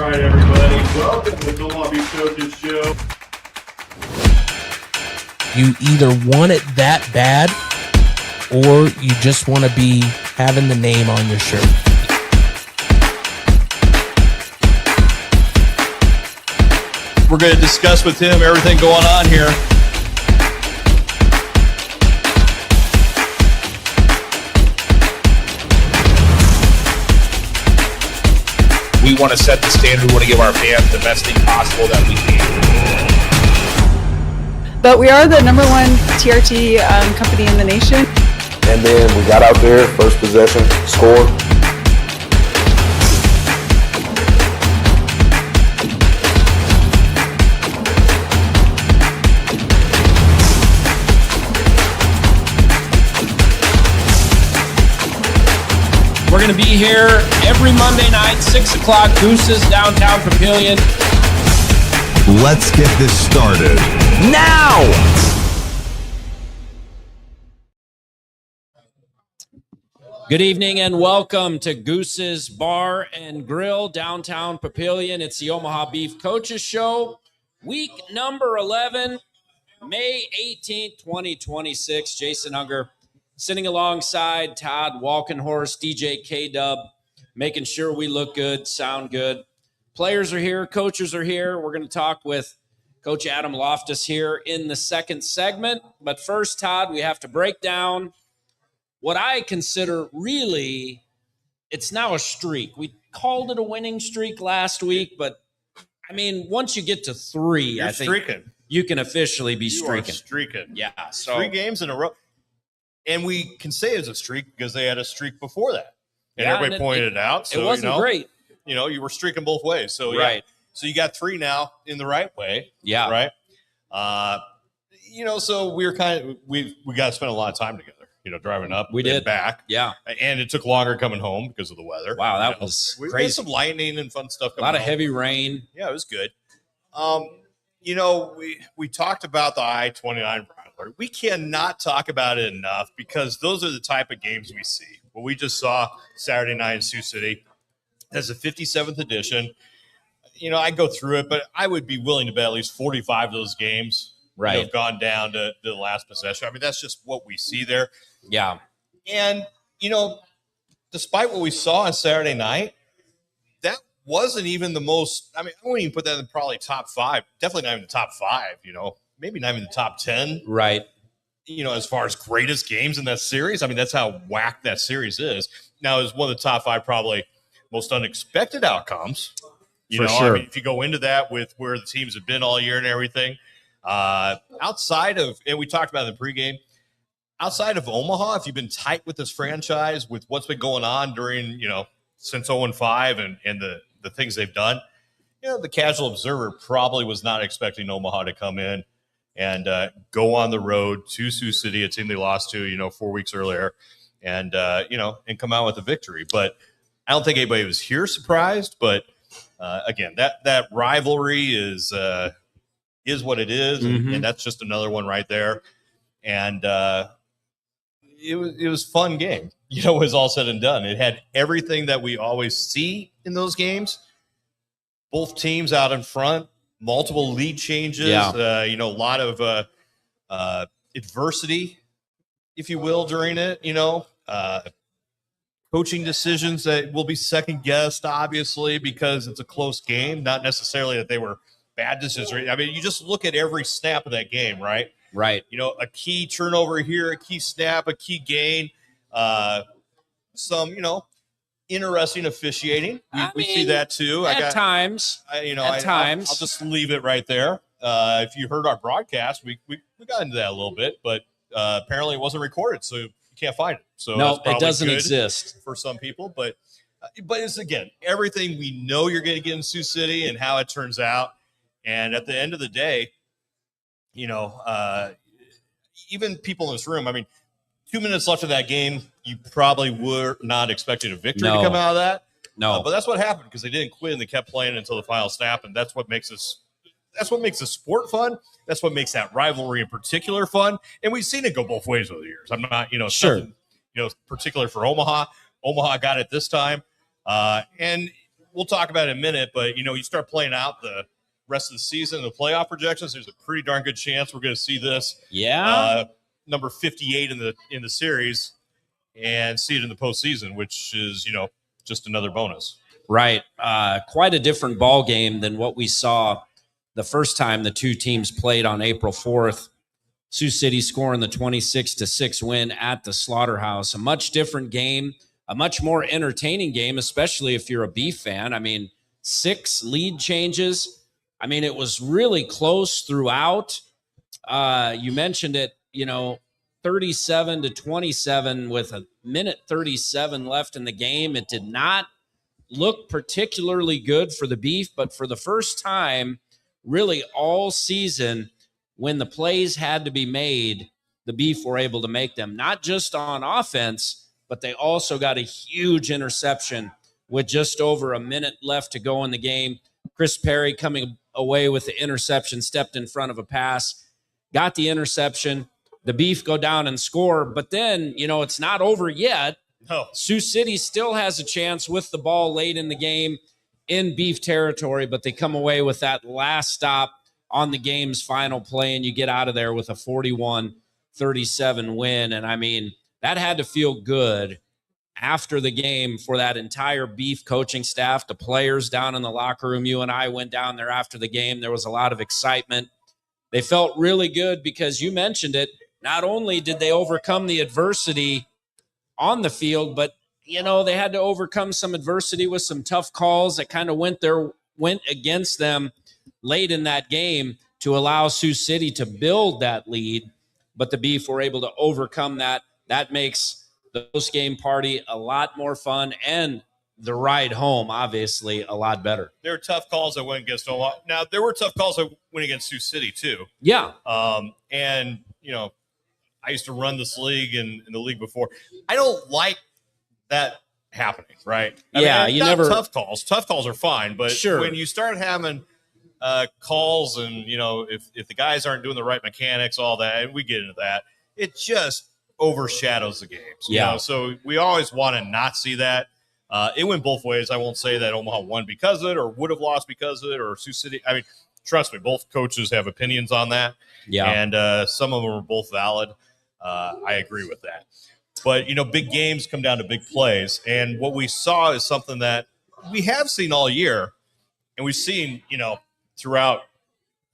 right, everybody. Welcome to the Omaha Beef Coaches Show. You either want it that bad or you just want to be having the name on your shirt. We're going to discuss with him everything going on here. We want to set the standard. We want to give our fans the best thing possible that we can. But we are the number one TRT company in the nation. And then we got out there, first possession, score. We're going to be here every Monday night, 6 o'clock, Goose's downtown Papillion. Let's get this started Now! Good evening and welcome to Goose's Bar and Grill, downtown Papillion. It's the Omaha Beef Coaches Show, week number 11, May 18th, 2026. Jason Unger sitting alongside Todd, Walkenhorst, DJ K DuB, making sure we look good, sound good. Players are here, coaches are here. We're going to talk with Coach Adam Loftus here in the second segment. But first, Todd, we have to break down what I consider really, it's now a streak. We called it a winning streak last week, but I mean, once you get to 3, You're I think streaking. you can officially be You streaking. are streaking. Yeah, so 3 games in a row. And we can say it's a streak because they had a streak before that. And Yeah, everybody and pointed it out. So, it wasn't great. You know, you were streaking both ways. So, yeah. Right. So you got 3 now in the right way. Yeah. Right. You know, so we were we got to spend a lot of time together, you know, driving up. We and did. back. Yeah. And it took longer coming home because of the weather. Wow, that You know, was we crazy. had some lightning and fun stuff A coming lot of home. heavy rain. Yeah, it was good. You know, we talked about the I-29 rivalry. We cannot talk about it enough because those are the type of games we see. What we just saw Saturday night in Sioux City as the 57th edition. You know, I go through it, but I would be willing to bet at least 45 of those games have gone down to the last possession. I mean, that's just what we see there. Yeah. And, you know, despite what we saw on Saturday night, that wasn't even the most, I mean, I wouldn't even put that in probably top 5. Definitely not even the top 5, you know, maybe not even the top 10. Right. You know, as far as greatest games in that series. I mean, that's how whacked that series is. Now, it's one of the top 5 probably most unexpected outcomes. You For know, sure. I mean, if you go into that with where the teams have been all year and everything, outside of, and we talked about in the pregame, outside of Omaha, if you've been tight with this franchise, with what's been going on during, you know, since 0-5 and the things they've done, you know, the casual observer probably was not expecting Omaha to come in and go on the road to Sioux City, a team they lost to, you know, 4 weeks earlier, and, you know, and come out with a victory. But I don't think anybody was here surprised, but again, that rivalry is what it is, and that's just another one right there. And it was a fun game. You know, it was all said and done. It had everything that we always see in those games. Both teams out in front, multiple lead changes. Yeah. You know, a lot of adversity, if you will, during it. You know, coaching decisions that will be second guessed, obviously, because it's a close game. Not necessarily that they were bad decisions. I mean, you just look at every snap of that game, right? Right. You know, a key turnover here, a key snap, a key gain, some, you know, interesting officiating. We see that too. At times. I'll just leave it right there. If you heard our broadcast, we got into that a little bit, but apparently it wasn't recorded, so you can't find it. So No, that's probably it doesn't good exist for some people, but it's, again, everything we know you're going to get in Sioux City and how it turns out. And at the end of the day, you know, even people in this room, I mean, 2 minutes left of that game, you probably were not expecting a victory to come out of that. No. But that's what happened because they didn't quit and they kept playing until the final snap. And that's what makes the sport fun. That's what makes that rivalry in particular fun. And we've seen it go both ways over the years. I'm not, Sure. particular for Omaha. Omaha got it this time. And we'll talk about it in a minute, but, you start playing out the rest of the season, the playoff projections, there's a pretty darn good chance we're going to see this. Yeah. Number 58 in the series and see it in the postseason, which is, just another bonus. Right. Quite a different ball game than what we saw the first time the two teams played on April 4th. Sioux City scoring the 26-6 win at the Slaughterhouse. A much different game, a much more entertaining game, especially if you're a Beef fan. I mean, 6 lead changes. I mean, it was really close throughout. You mentioned it, 37-27 with a minute 37 left in the game. It did not look particularly good for the Beef, but for the first time, really all season, when the plays had to be made, the Beef were able to make them, not just on offense, but they also got a huge interception with just over a minute left to go in the game. Chris Perry coming away with the interception, stepped in front of a pass, got the interception. The Beef go down and score, but then, it's not over yet. No. Sioux City still has a chance with the ball late in the game in Beef territory, but they come away with that last stop on the game's final play, and you get out of there with a 41-37 win. And, I mean, that had to feel good after the game for that entire Beef coaching staff, the players down in the locker room. You and I went down there after the game. There was a lot of excitement. They felt really good because you mentioned it. Not only did they overcome the adversity on the field, but, they had to overcome some adversity with some tough calls that kind of went against them late in that game to allow Sioux City to build that lead. But the Beef were able to overcome that. That makes the post-game party a lot more fun and the ride home, obviously, a lot better. There were tough calls that went against Omaha. Now, there were tough calls that went against Sioux City, too. Yeah. And, I used to run this league and in the league before. I don't like that happening, right? You never tough calls. Tough calls are fine, but sure. When you start having calls and if the guys aren't doing the right mechanics, all that, and we get into that, it just overshadows the games. So we always want to not see that. It went both ways. I won't say that Omaha won because of it or would have lost because of it or Sioux City. I mean, trust me, both coaches have opinions on that. Yeah, and some of them are both valid. I agree with that. But, big games come down to big plays. And what we saw is something that we have seen all year, and we've seen, throughout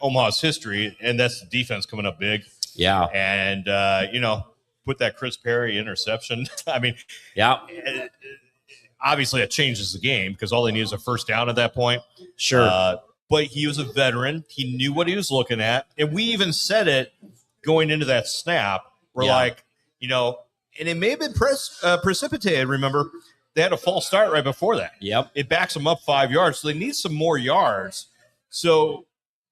Omaha's history, and that's the defense coming up big. Yeah. And, put that Chris Perry interception. I mean, yeah. Obviously, it changes the game because all they need is a first down at that point. Sure. But he was a veteran. He knew what he was looking at. And we even said it going into that snap. We're like, and it may have been precipitated. Remember, they had a false start right before that. Yep. It backs them up 5 yards. So they need some more yards. So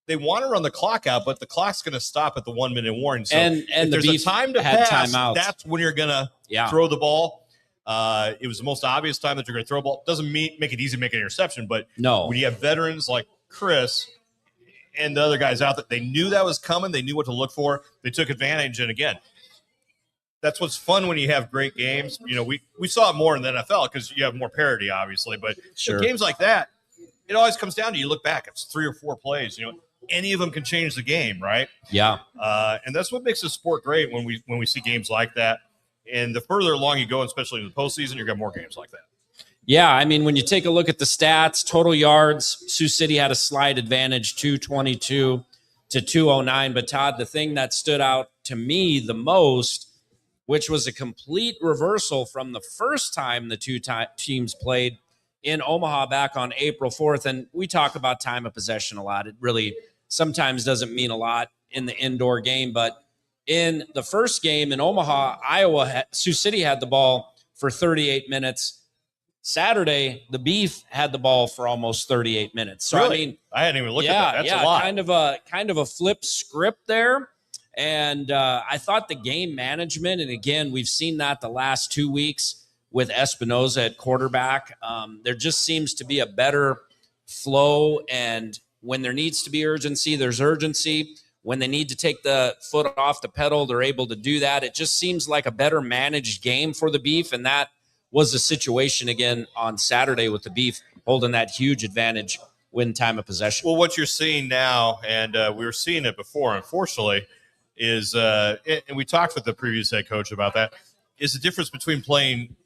they want to run the clock out, but the clock's going to stop at the 1 minute warning. So and if the there's Beef a time to had pass, timeouts. that's when you're going to throw the ball. It was the most obvious time that you're going to throw a ball. Doesn't make it easy to make an interception, but no. When you have veterans like Chris and the other guys out that they knew that was coming, they knew what to look for. They took advantage, and again, that's what's fun when you have great games. We saw it more in the NFL because you have more parity, obviously. But sure. Games like that, it always comes down to you look back. It's 3 or 4 plays. Any of them can change the game, right? Yeah. And that's what makes the sport great when we see games like that. And the further along you go, especially in the postseason, you're going to have more games like that. Yeah, I mean, when you take a look at the stats, total yards, Sioux City had a slight advantage, 222 to 209. But, Todd, the thing that stood out to me the most, which was a complete reversal from the first time the two teams played in Omaha back on April 4th. And we talk about time of possession a lot. It really sometimes doesn't mean a lot in the indoor game. But in the first game in Omaha, Sioux City had the ball for 38 minutes. Saturday, the Beef had the ball for almost 38 minutes. So, really? I mean, I hadn't even looked at that. That's a lot. Kind of a flip script there. And I thought the game management, and again, we've seen that the last 2 weeks with Espinoza at quarterback. There just seems to be a better flow, and when there needs to be urgency, there's urgency. When they need to take the foot off the pedal, they're able to do that. It just seems like a better managed game for the Beef, and that was the situation again on Saturday with the Beef holding that huge advantage when time of possession. Well, what you're seeing now, and we were seeing it before, unfortunately, is and we talked with the previous head coach about that, is the difference between playing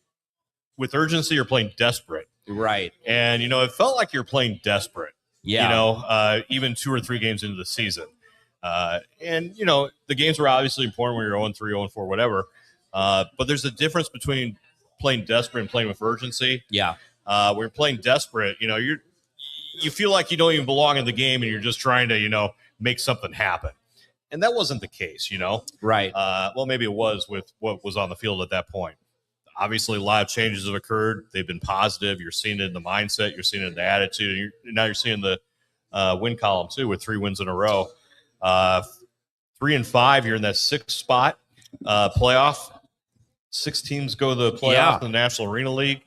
with urgency or playing desperate. Right. And, it felt like you're playing desperate. Yeah. Even 2 or 3 games into the season. And the games were obviously important when you're 0-3, 0-4, whatever. But there's a difference between playing desperate and playing with urgency. Yeah. When you're playing desperate, you feel like you don't even belong in the game and you're just trying to, make something happen. And that wasn't the case, Right. Well, maybe it was with what was on the field at that point. Obviously, a lot of changes have occurred. They've been positive. You're seeing it in the mindset. You're seeing it in the attitude. Now you're seeing the win column, too, with 3 wins in a row. 3-5, you're in that 6th spot playoff. 6 teams go to the playoff in the National Arena League.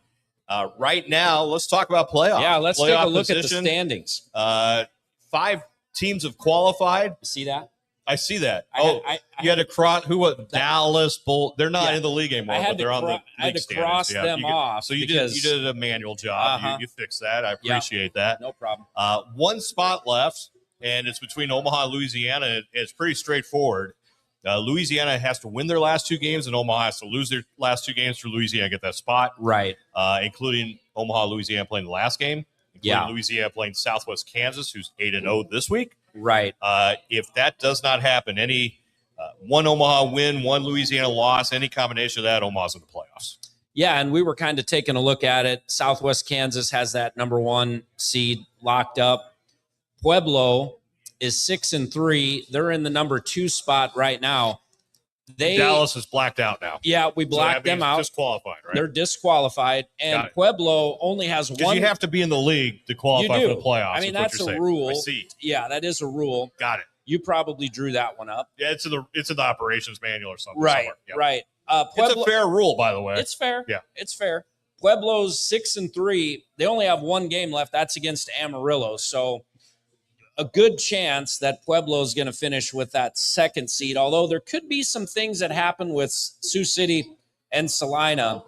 Right now, let's talk about playoffs. Yeah, let's playoff take a look position. at the standings. 5 teams have qualified. See that? I see that. I you had to cross Dallas, Bull. They're not in the league anymore, but they're on the league I had to standings. cross them off. So you did a manual job. You fixed that. I appreciate that. No problem. 1 spot left, and it's between Omaha and Louisiana. It's pretty straightforward. Louisiana has to win their last 2 games, and Omaha has to lose their last 2 games for Louisiana to get that spot. Right. Including Omaha, Louisiana playing the last game. Louisiana playing Southwest Kansas, who's 8-0 this week. Right. If that does not happen, any 1 Omaha win, 1 Louisiana loss, any combination of that, Omaha's in the playoffs. Yeah, and we were kind of taking a look at it. Southwest Kansas has that number 1 seed locked up. Pueblo is 6-3. They're in the number 2 spot right now. Dallas is blacked out now. Yeah, we blacked them out. Disqualified, right? They're disqualified, and Pueblo only has 1. Because you have to be in the league to qualify for the playoffs. I mean, that's a rule. I see. Yeah, that is a rule. Got it. You probably drew that one up. Yeah, it's in the operations manual or something. Right, yep. right. It's a fair rule, by the way. It's fair. Yeah, it's fair. Pueblo's 6-3. They only have 1 game left. That's against Amarillo. So a good chance that Pueblo is going to finish with that 2nd seed, although there could be some things that happen with Sioux City and Salina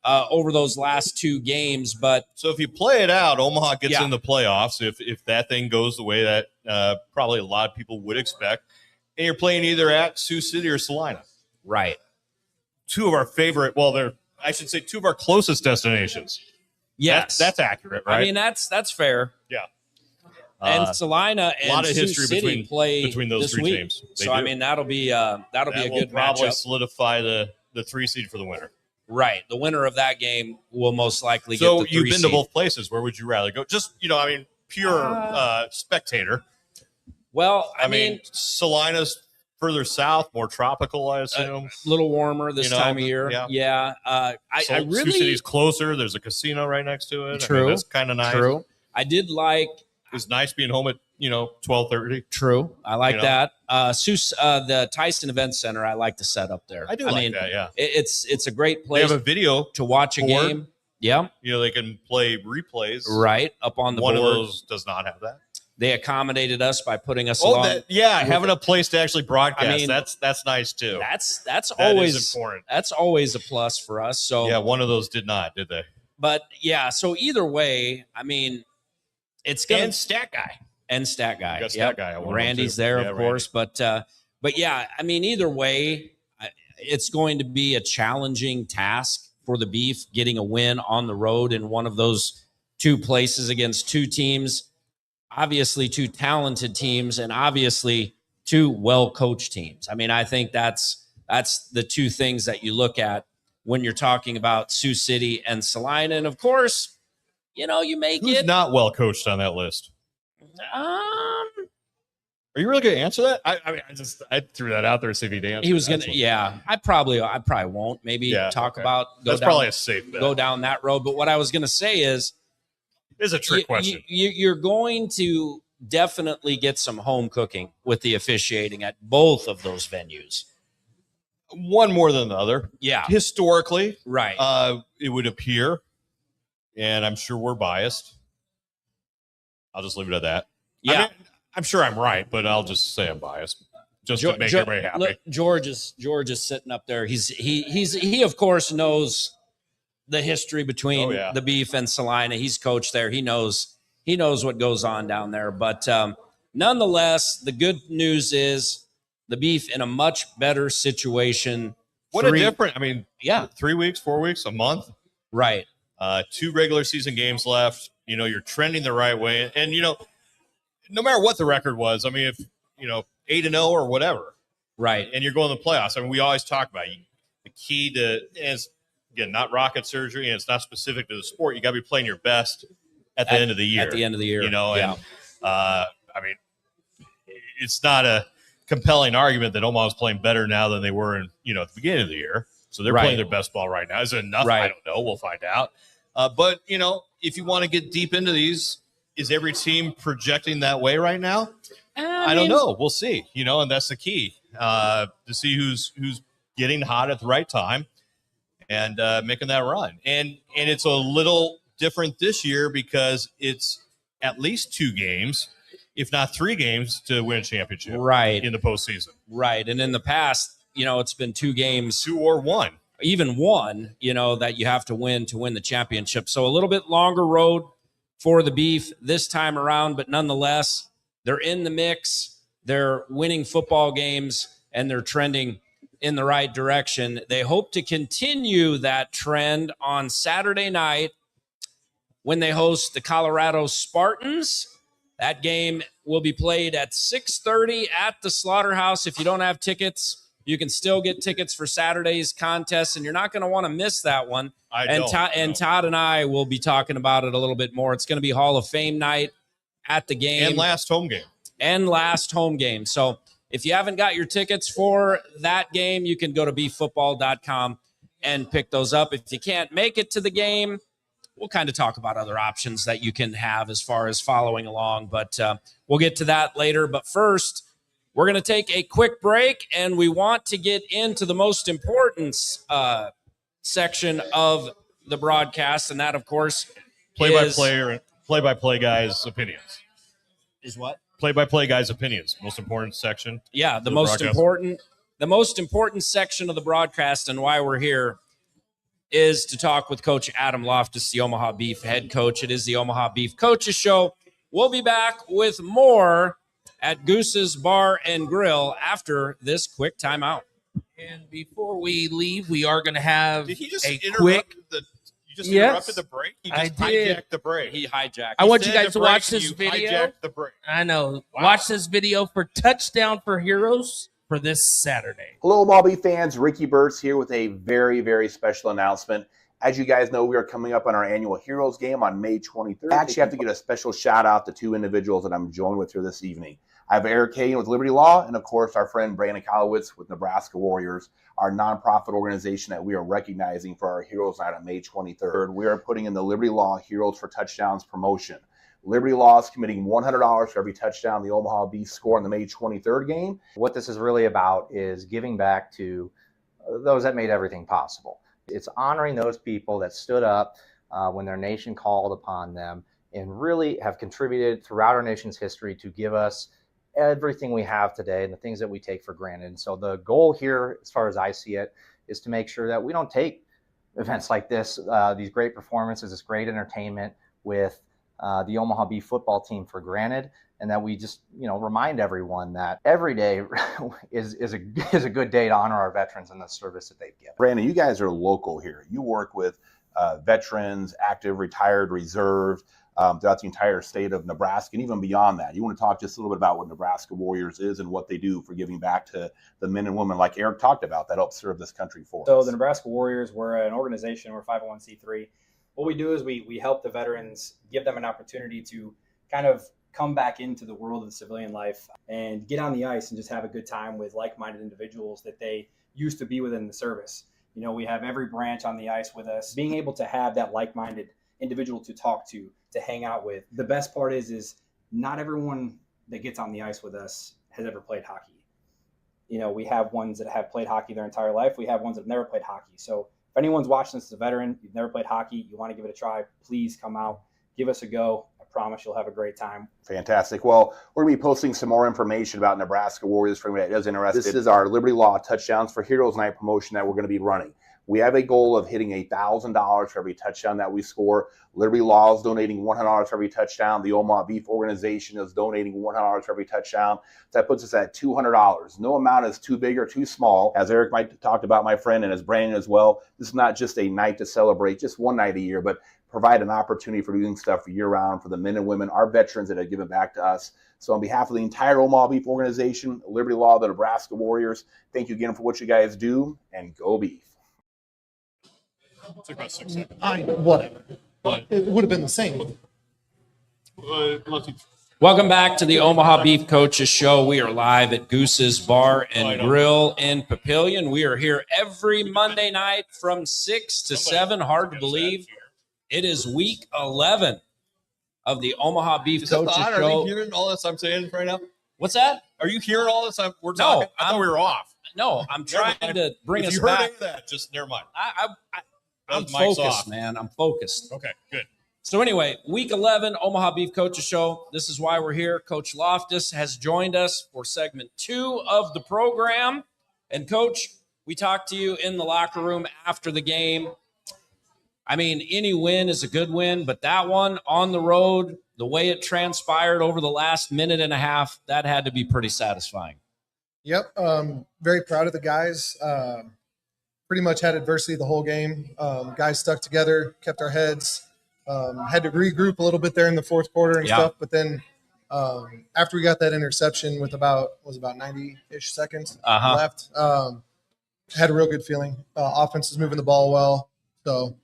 over those last 2 games. But so if you play it out, Omaha gets in the playoffs if that thing goes the way that probably a lot of people would expect, and you're playing either at Sioux City or Salina. Right. 2 of our favorite, 2 of our closest destinations. Yes. That's accurate, right? I mean, that's fair. Yeah. And Salina and a lot of Sioux history City play between those this 3 week. teams. So I mean, that'll be a good probably matchup. solidify the 3 seed for the winner. Right, the winner of that game will most likely get So the 3 you've been seed. to both places. Where would you rather go? Just pure spectator. Well, I mean, Salina's further south, more tropical, I assume. A little warmer this time of year. Yeah. I really Sioux City's closer. There's a casino right next to it. True. I mean, that's kind of nice. True. I did like. It's nice being home at 12:30. True. I like that. The Tyson Event Center. I like the setup there. I mean, that. Yeah. It's a great They place. have a video to watch a board. game. Yeah. They can play replays. Right up on the One board. of those does not have that. They accommodated us by putting us along. Having a place to actually broadcast. I mean, that's nice too. That's always important. That's always a plus for us. So yeah, one of those did not, did they? But yeah, so either way, I mean, it's gonna Stat Guy. And Stat Guy. Got Stat Guy. Randy's there, of course. But yeah, I mean, either way, it's going to be a challenging task for the Beef getting a win on the road in one of those 2 places against 2 teams. Obviously 2 talented teams and obviously 2 well-coached teams. I mean, I think that's the 2 things that you look at when you're talking about Sioux City and Salina. And of course, you may Who's get not well coached on that list. Are you really going to answer that? I threw that out there to see if he'd answer. He was going to, yeah. I probably won't. Maybe talk about. That's probably a safe bet. Go down that road. But what I was going to say is, it's a trick question. You're going to definitely get some home cooking with the officiating at both of those venues. One more than the other. Yeah. Historically, right. It would appear, and I'm sure we're biased. I'll just leave it at that. Yeah. I'm sure I'm right, but I'll just say I'm biased just to make everybody happy. Look, George is sitting up there. He of course knows the history between the Beef and Salina. He's coached there. He knows what goes on down there. But nonetheless, the good news is the Beef in a much better situation. What a difference. I mean, 3 weeks, 4 weeks, a month. Right. 2 regular season games left. You know, you're trending the right way. And, you know, no matter what the record was, I mean, if, 8-0 or whatever. Right. And you're going to the playoffs. I mean, we always talk about the key to, is, again, not rocket surgery, and it's not specific to the sport. You got to be playing your best at the end of the year. At the end of the year. And, I mean, it's not a compelling argument that Omaha's playing better now than they were in, at the beginning of the year. So they're playing their best ball right now. Is it enough? I don't know. We'll find out. But, if you want to get deep into these, is every team projecting that way right now? I don't know. We'll see, and that's the key to see who's getting hot at the right time and making that run. And it's a little different this year because it's at least 2 games, if not 3 games, to win a championship in the postseason. Right. And in the past, it's been 2 games. 2 or 1. Even 1, that you have to win the championship. So a little bit longer road for the Beef this time around, but nonetheless, they're in the mix. They're winning football games, and they're trending in the right direction. They hope to continue that trend on Saturday night when they host the Colorado Spartans. That game will be played at 6:30 at the Slaughterhouse. If you don't have tickets, you can still get tickets for Saturday's contest, and you're not going to want to miss that one. Todd and I will be talking about it a little bit more. It's going to be Hall of Fame night at the game. And last home game. So if you haven't got your tickets for that game, you can go to beeffootball.com and pick those up. If you can't make it to the game, we'll kind of talk about other options that you can have as far as following along. But we'll get to that later. But first, we're going to take a quick break, and we want to get into the most important section of the broadcast, and that, of course, play-by-play guys' opinions. Is what? Play-by-play guys' opinions. Most important section. Yeah, the most important section of the broadcast, and why we're here is to talk with Coach Adam Loftus, the Omaha Beef head coach. It is the Omaha Beef Coaches Show. We'll be back with more at Goose's Bar and Grill after this quick timeout. And before we leave, we are going to have Did he just a interrupt quick. You just interrupted the break? He just I did. hijacked the break. He hijacked. I want you Said guys the to watch break, this you video. hijacked the break. I know. Wow. Watch this video for Touchdown for Heroes for this Saturday. Hello, Omaha Beef fans. Ricky Burtz here with a very, very special announcement. As you guys know, we are coming up on our annual Heroes game on May 23rd. I actually have to give a special shout out to 2 individuals that I'm joined with here this evening. I have Eric Kane with Liberty Law, and of course, our friend Brandon Kolowitz with Nebraska Warriors, our nonprofit organization that we are recognizing for our Heroes Night on May 23rd. We are putting in the Liberty Law Heroes for Touchdowns promotion. Liberty Law is committing $100 for every touchdown the Omaha Beef score in the May 23rd game. What this is really about is giving back to those that made everything possible. It's honoring those people that stood up when their nation called upon them and really have contributed throughout our nation's history to give us everything we have today and the things that we take for granted. And so the goal here, as far as I see it, is to make sure that we don't take events like this, these great performances, this great entertainment with the Omaha Beef football team for granted, and that we just, remind everyone that every day is a good day to honor our veterans and the service that they've given. Brandon, you guys are local here. You work with veterans, active, retired, reserve, throughout the entire state of Nebraska and even beyond that. You want to talk just a little bit about what Nebraska Warriors is and what they do for giving back to the men and women, like Eric talked about, that help serve this country for us. So the Nebraska Warriors, we're an organization, we're 501c3. What we do is we help the veterans, give them an opportunity to kind of come back into the world of the civilian life and get on the ice and just have a good time with like-minded individuals that they used to be within the service. We have every branch on the ice with us. Being able to have that like-minded individual to talk to hang out with. The best part is not everyone that gets on the ice with us has ever played hockey. We have ones that have played hockey their entire life. We have ones that have never played hockey. So if anyone's watching this as a veteran, you've never played hockey, you want to give it a try, please come out, give us a go. I promise you'll have a great time. Fantastic. Well, we're going to be posting some more information about Nebraska Warriors for anyone that is interested. This is our Liberty Law Touchdowns for Heroes Night promotion that we're going to be running. We have a goal of hitting $1,000 for every touchdown that we score. Liberty Law is donating $100 for every touchdown. The Omaha Beef organization is donating $100 for every touchdown. So that puts us at $200. No amount is too big or too small. As Eric might talked about, my friend, and as Brandon as well, this is not just a night to celebrate, just one night a year, but provide an opportunity for doing stuff for year-round for the men and women, our veterans that have given back to us. So on behalf of the entire Omaha Beef organization, Liberty Law, the Nebraska Warriors, thank you again for what you guys do, and go Beef. Took about 6 seconds. Whatever. But it would have been the same. Welcome back to the Omaha Beef Coaches Show. We are live at Goose's Bar and Grill in Papillion. We are here every Monday night from 6 to 7. Hard to believe. It is week 11 of the Omaha Beef Coaches Show. Are you hearing all this I'm saying right now? What's that? Are you hearing all this? We're talking. I thought we were off. No, I'm trying to bring if us you heard back. any of that, just never mind. I'm Mike's focused, off. man. I'm focused. Okay, good. So anyway, week 11, Omaha Beef Coaches Show. This is why we're here. Coach Loftus has joined us for segment 2 of the program. And Coach, we talked to you in the locker room after the game. I mean, any win is a good win, but that one on the road, the way it transpired over the last minute and a half, that had to be pretty satisfying. Yep. Very proud of the guys. Pretty much had adversity the whole game. Guys stuck together, kept our heads. Had to regroup a little bit there in the fourth quarter and stuff, but then after we got that interception with about 90-ish seconds left, had a real good feeling. Offense is moving the ball well, so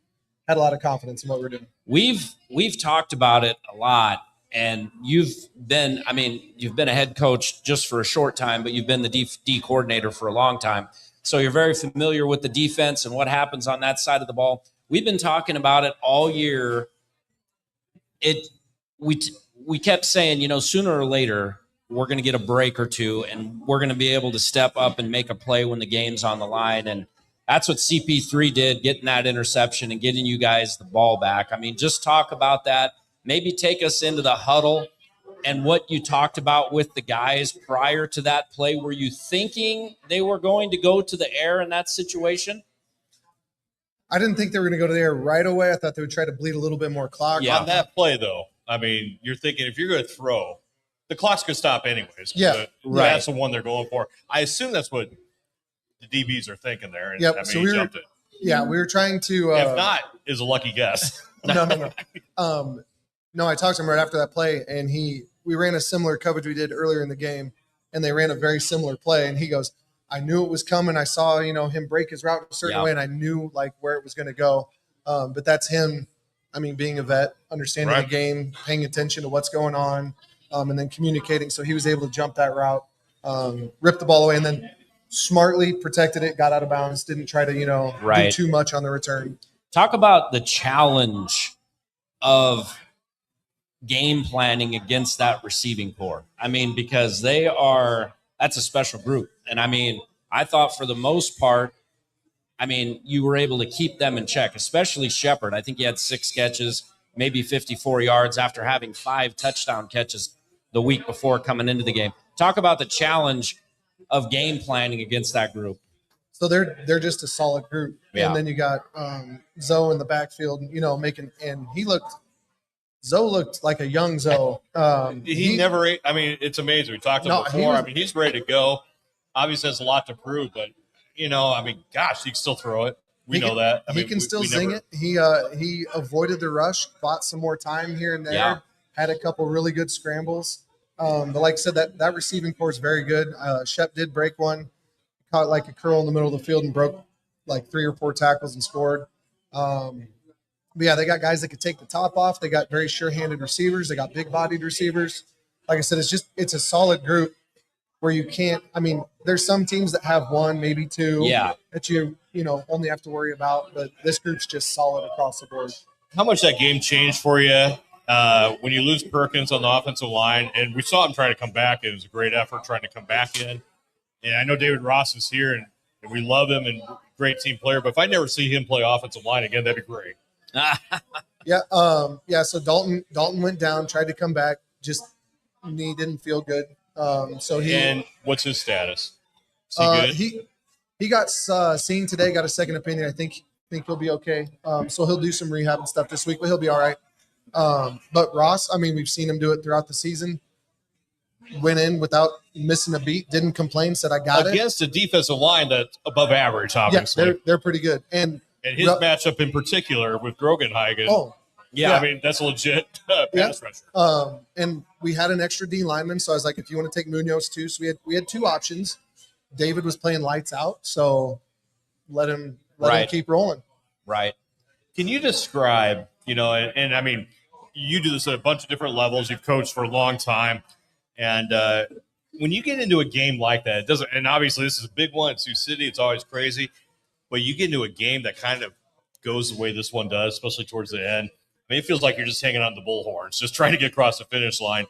had a lot of confidence in what we're doing. We've talked about it a lot, and you've been a head coach just for a short time, but you've been the D coordinator for a long time. So you're very familiar with the defense and what happens on that side of the ball. We've been talking about it all year. We kept saying, sooner or later, we're going to get a break or two, and we're going to be able to step up and make a play when the game's on the line. And that's what CP3 did, getting that interception and getting you guys the ball back. I mean, just talk about that. Maybe take us into the huddle and what you talked about with the guys prior to that play. Were you thinking they were going to go to the air in that situation? I didn't think they were going to go to the air right away. I thought they would try to bleed a little bit more clock. On that play, though, I mean, you're thinking if you're going to throw, the clock's going to stop anyways. Yeah, right. That's the one they're going for. I assume that's what the DBs are thinking there. And, yep. I mean, So he jumped it. Yeah, we were trying to. If not, is a lucky guess. No. No, I talked to him right after that play, and we ran a similar coverage we did earlier in the game, and they ran a very similar play. And he goes, I knew it was coming. I saw, him break his route a certain way, and I knew where it was going to go. But that's him. I mean, being a vet, understanding the game, paying attention to what's going on, and then communicating. So he was able to jump that route, rip the ball away, and then smartly protected it, got out of bounds, didn't try to, do too much on the return. Talk about the challenge of game planning against that receiving corps. I mean, because that's a special group. And I mean, I thought for the most part, you were able to keep them in check, especially Shepard. I think he had 6 catches, maybe 54 yards after having 5 touchdown catches the week before coming into the game. Talk about the challenge of game planning against that group. So they're just a solid group. Yeah. And then you got Zoe in the backfield, Zoe looked like a young Zoe. He never ate. I mean, it's amazing. We talked to him before. He's ready to go. Obviously, has a lot to prove, but, gosh, he can still throw it. We know that. He can still sing it. He avoided the rush, bought some more time here and there, had a couple really good scrambles. But like I said, that receiving core is very good. Shep did break one, caught like a curl in the middle of the field and broke like 3 or 4 tackles and scored. But yeah, they got guys that could take the top off. They got very sure-handed receivers. They got big-bodied receivers. Like I said, it's a solid group where you can't. I mean, there's some teams that have 1, maybe 2 that you only have to worry about. But this group's just solid across the board. How much that game changed for you when you lose Perkins on the offensive line? And we saw him trying to come back. It was a great effort trying to come back in. And I know David Ross is here, and we love him and great team player. But if I never see him play offensive line again, that'd be great. So Dalton went down, tried to come back, just knee didn't feel good. And what's his status? Is he good? He got seen today, got a second opinion. I think he'll be okay. So he'll do some rehab and stuff this week, but he'll be all right. But Ross, I mean, we've seen him do it throughout the season. Went in without missing a beat, didn't complain, said, I got it. Against a defensive line that's above average, obviously. Yeah, they're pretty good. And his matchup in particular with Grogenhagen. Oh, yeah. I mean, that's a legit pass rusher. And we had an extra D lineman, so I was like, if you want to take Munoz too. So we had two options. David was playing lights out, so let him keep rolling. Right. Can you describe, and I mean, you do this at a bunch of different levels. You've coached for a long time. And when you get into a game like that, it doesn't, and obviously this is a big one at Sioux City. It's always crazy. But you get into a game that kind of goes the way this one does, especially towards the end. I mean, it feels like you're just hanging on the bullhorns, just trying to get across the finish line.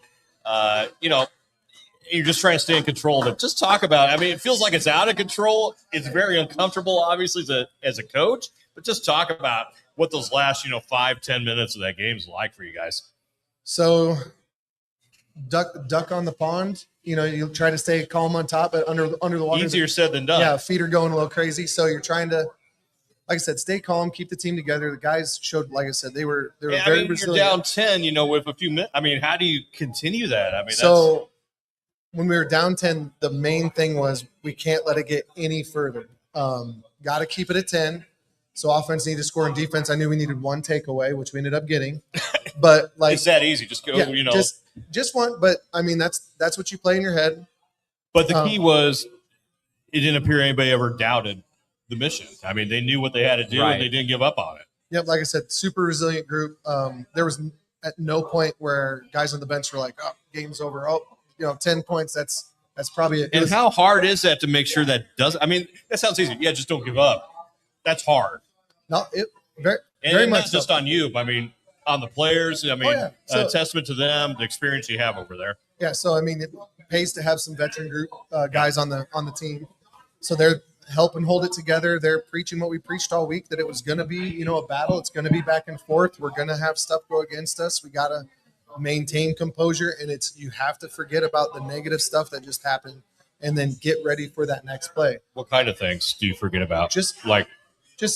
You're just trying to stay in control of it. Just talk about it. I mean, it feels like it's out of control. It's very uncomfortable, obviously, as a coach. But just talk about what those last, 5-10 minutes of that game is like for you guys. So duck on the pond. You try to stay calm on top, but under the water. Easier said than done. Yeah, feet are going a little crazy. So you're trying to, like I said, stay calm, keep the team together. The guys showed, like I said, they were very resilient. You're down 10, with a few minutes. I mean, how do you continue that? I mean, so when we were down 10, the main thing was we can't let it get any further. Got to keep it at 10. So offense needed to score, and defense, I knew we needed one takeaway, which we ended up getting. But it's that easy. Just go, Just one, but I mean that's what you play in your head. But the key was it didn't appear anybody ever doubted the mission. I mean, they knew what they had to do, and they didn't give up on it. Yep, like I said, super resilient group. There was at no point where guys on the bench were like, "Oh, game's over." 10 points. That's probably it. And how hard is that to make sure that doesn't? I mean, that sounds easy. Yeah, just don't give up. That's hard. No, very much not just on you, but I mean, on the players. I mean, So, testament to them, the experience you have over there. Yeah, so I mean, it pays to have some veteran group guys on the team. So they're helping hold it together. They're preaching what we preached all week, that it was going to be, a battle. It's going to be back and forth. We're going to have stuff go against us. We got to maintain composure, and you have to forget about the negative stuff that just happened and then get ready for that next play. What kind of things do you forget about? Just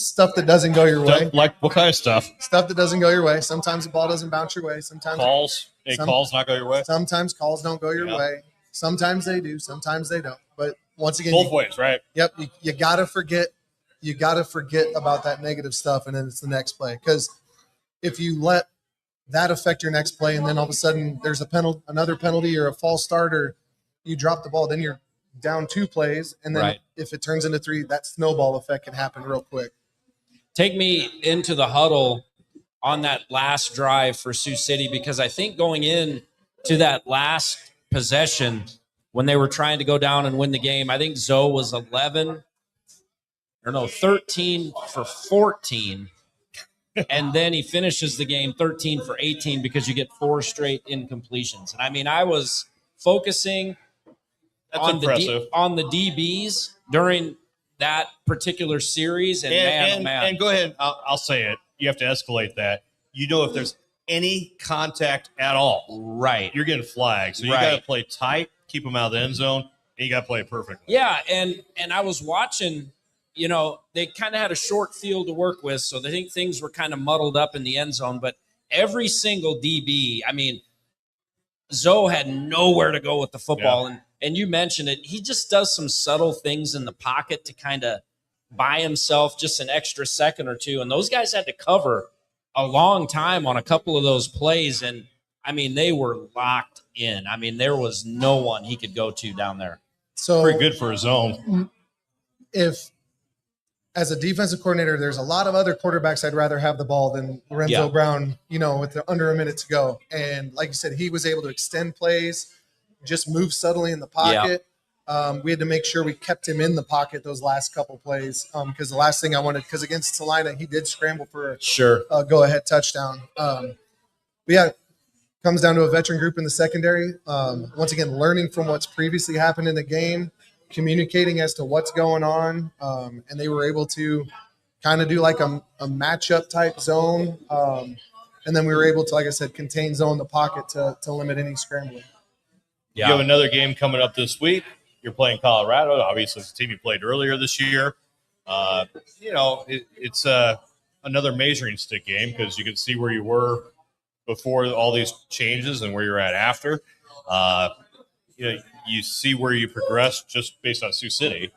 stuff that doesn't go your way. Like what kind of stuff? Stuff that doesn't go your way. Sometimes the ball doesn't bounce your way. Sometimes calls not go your way. Sometimes calls don't go your way. Sometimes they do. Sometimes they don't. But once again, both ways, right? Yep. You gotta forget. You gotta forget about that negative stuff, and then it's the next play. Because if you let that affect your next play, and then all of a sudden there's another penalty or a false start, or you drop the ball, then you're down 2 plays, and then if it turns into 3, that snowball effect can happen real quick. Take me into the huddle on that last drive for Sioux City, because I think going in to that last possession when they were trying to go down and win the game, I think Zoe was 13 for 14. And then he finishes the game 13 for 18 because you get 4 straight incompletions. And I mean, I was focusing on the DBs during that particular series, and man. And go ahead, I'll say it. You have to escalate that. If there's any contact at all, right, you're getting flagged. So you got to play tight, keep them out of the end zone, and you got to play it perfectly. Yeah, and I was watching. They kind of had a short field to work with, so I think things were kind of muddled up in the end zone. But every single DB, I mean, Zoe had nowhere to go with the football, and you mentioned it. He just does some subtle things in the pocket to kind of buy himself just an extra second or two. And those guys had to cover a long time on a couple of those plays. And, I mean, they were locked in. I mean, there was no one he could go to down there. So pretty good for his own. If, as a defensive coordinator, there's a lot of other quarterbacks I'd rather have the ball than Lorenzo Brown, with under a minute to go. And like you said, he was able to extend plays, just move subtly in the pocket. We had to make sure we kept him in the pocket those last couple plays, because the last thing I wanted, because against Salina, he did scramble for a go-ahead touchdown. Comes down to a veteran group in the secondary. Once again, learning from what's previously happened in the game, communicating as to what's going on, and they were able to kind of do like a matchup type zone, and then we were able to, like I said, contain zone the pocket to limit any scrambling. You have another game coming up this week. you're playing Colorado. Obviously, it's a team you played earlier this year. It's another measuring stick game because you can see where you were before all these changes and where you're at after. You see where you progressed just based on Sioux City.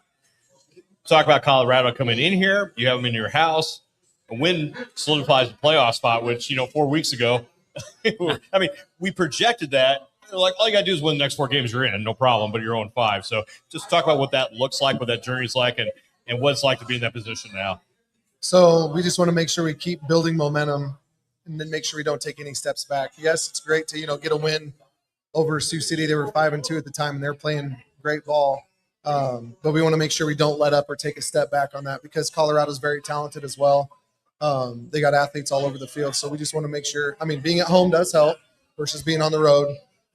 Talk about Colorado coming in here. You have them in your house. A win solidifies the playoff spot, which, 4 weeks ago, we projected that. Like, all you got to do is win the next 4 games you're in, no problem, but you're 0-5. So just talk about what that looks like, what that journey's like, and what it's like to be in that position now. So we just want to make sure we keep building momentum and then make sure we don't take any steps back. Yes, it's great to, get a win over Sioux City. They were 5-2 at the time, and they're playing great ball. But we want to make sure we don't let up or take a step back on that because Colorado's very talented as well. They got athletes all over the field. So we just want to make sure, being at home does help versus being on the road.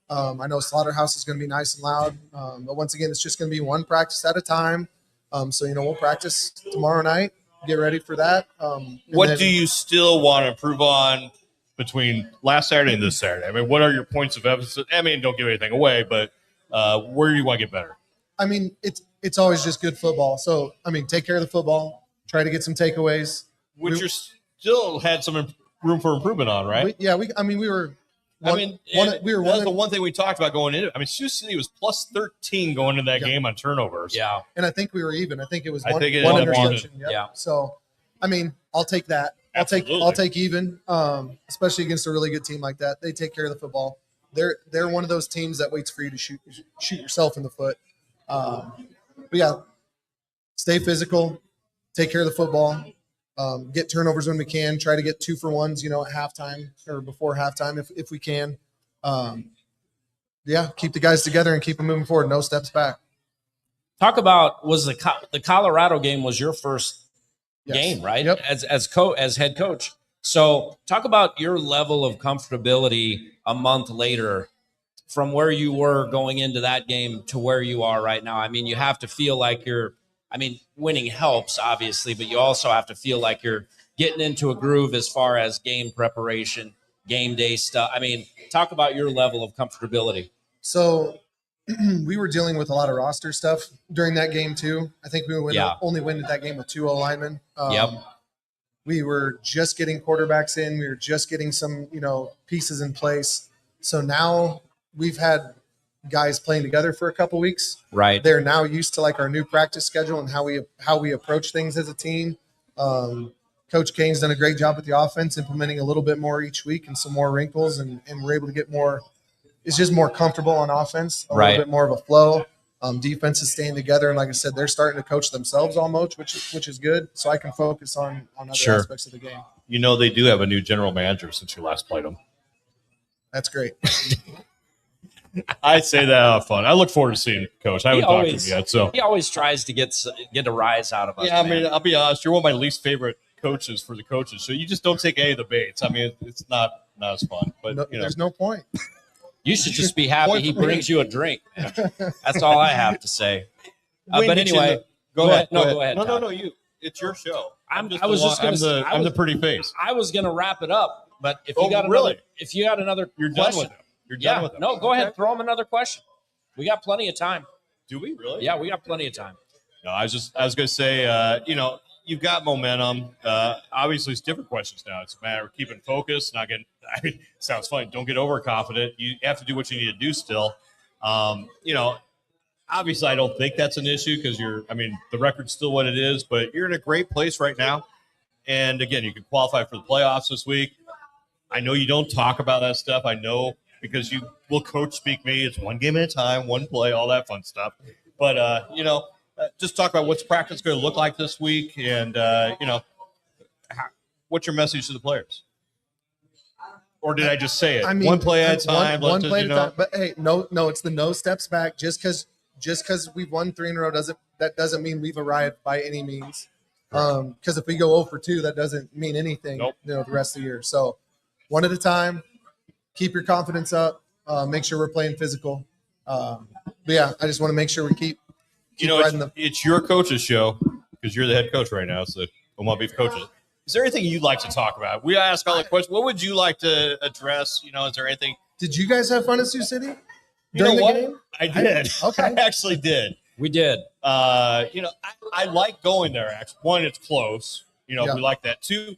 I know Slaughterhouse is going to be nice and loud. But once again, it's just going to be one practice at a time. We'll practice tomorrow night, get ready for that. What do you still want to improve on between last Saturday and this Saturday? What are your points of emphasis? Don't give anything away, but where do you want to get better? It's always just good football. So, take care of the football, try to get some takeaways. Which you still had some room for improvement on, right? We were the one thing we talked about going into. Sioux City was plus 13 going into that game on turnovers. Yeah, and I think we were even. I think it was one interception. Yep. Yeah. So, I'll take that. I'll take even, especially against a really good team like that. They take care of the football. They're one of those teams that waits for you to shoot yourself in the foot. Stay physical, take care of the football, get turnovers when we can, try to get 2-for-1s, at halftime or before halftime if we can. Keep the guys together and keep them moving forward. No steps back. Talk about the Colorado game was your first game, right? Yep. As head coach. So talk about your level of comfortability a month later from where you were going into that game to where you are right now. You have to feel like winning helps, obviously, but you also have to feel like you're getting into a groove as far as game preparation, game day stuff. Talk about your level of comfortability. So we were dealing with a lot of roster stuff during that game too. I think we only went that game with 2 O-linemen. We were just getting quarterbacks in. We were just getting some, pieces in place. So now we've had guys playing together for a couple weeks. Right. They're now used to our new practice schedule and how we approach things as a team. Coach Kane's done a great job with the offense, implementing a little bit more each week and some more wrinkles, and we're able to get more. It's just more comfortable on offense, a little bit more of a flow. Defense is staying together, and like I said, they're starting to coach themselves almost, which is good. So I can focus on other aspects of the game. They do have a new general manager since you last played them. That's great. I say that out of fun. I look forward to seeing Coach. I haven't talked to him yet, so he always tries to get a rise out of us. Yeah, I'll be honest. You're one of my least favorite coaches for the coaches, so you just don't take any of the baits. It's not as fun. But there's no point. You should just be happy he brings you a drink. That's all I have to say. But anyway, go ahead. No, go ahead. No. It's your show. I'm the pretty face. I was going to wrap it up, but if you got another, you're question, done with it. You're done with it. No, go ahead. Throw him another question. We got plenty of time. Do we really? Yeah, we got plenty of time. No, I was going to say, you've got momentum. Obviously, it's different questions now. It's a matter of keeping focus, not getting. It sounds funny. Don't get overconfident. You have to do what you need to do still. Obviously, I don't think that's an issue because the record's still what it is, but you're in a great place right now. And again, you can qualify for the playoffs this week. I know you don't talk about that stuff. I know because you will coach speak me. It's one game at a time, one play, all that fun stuff. But, just talk about what's practice going to look like this week and, what's your message to the players? Or did I just say it? One play at a time. One play at a time. But, hey, no, it's the no steps back. Just because we've won 3 in a row doesn't mean we've arrived by any means. Because if we go 0 for 2, that doesn't mean anything the rest of the year. So one at a time, keep your confidence up, make sure we're playing physical. I just want to make sure we keep it's your coach's show because you're the head coach right now. So Omaha Beef Coaches. Is there anything you'd like to talk about? We ask all the questions. What would you like to address? Is there anything? Did you guys have fun at Sioux City During the what? Game? I did. Okay. I actually did. We did. I like going there. Actually, one, it's close. We like that. Two,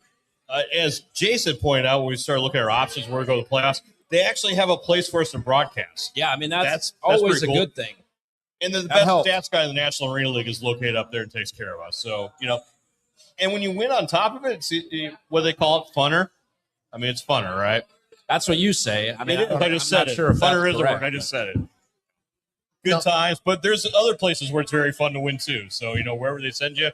as Jason pointed out when we started looking at our options where to go to the playoffs, they actually have a place for us to broadcast. Yeah, I mean that's always a good thing. And then the best stats guy in the National Arena League is located up there and takes care of us. So and when you win on top of it, it's what they call it, funner. I mean, it's funner, right? That's what you say. I mean, I just said it. Sure if funner that's is a correct, word. I just said it. Good times, but there's other places where it's very fun to win too. So wherever they send you,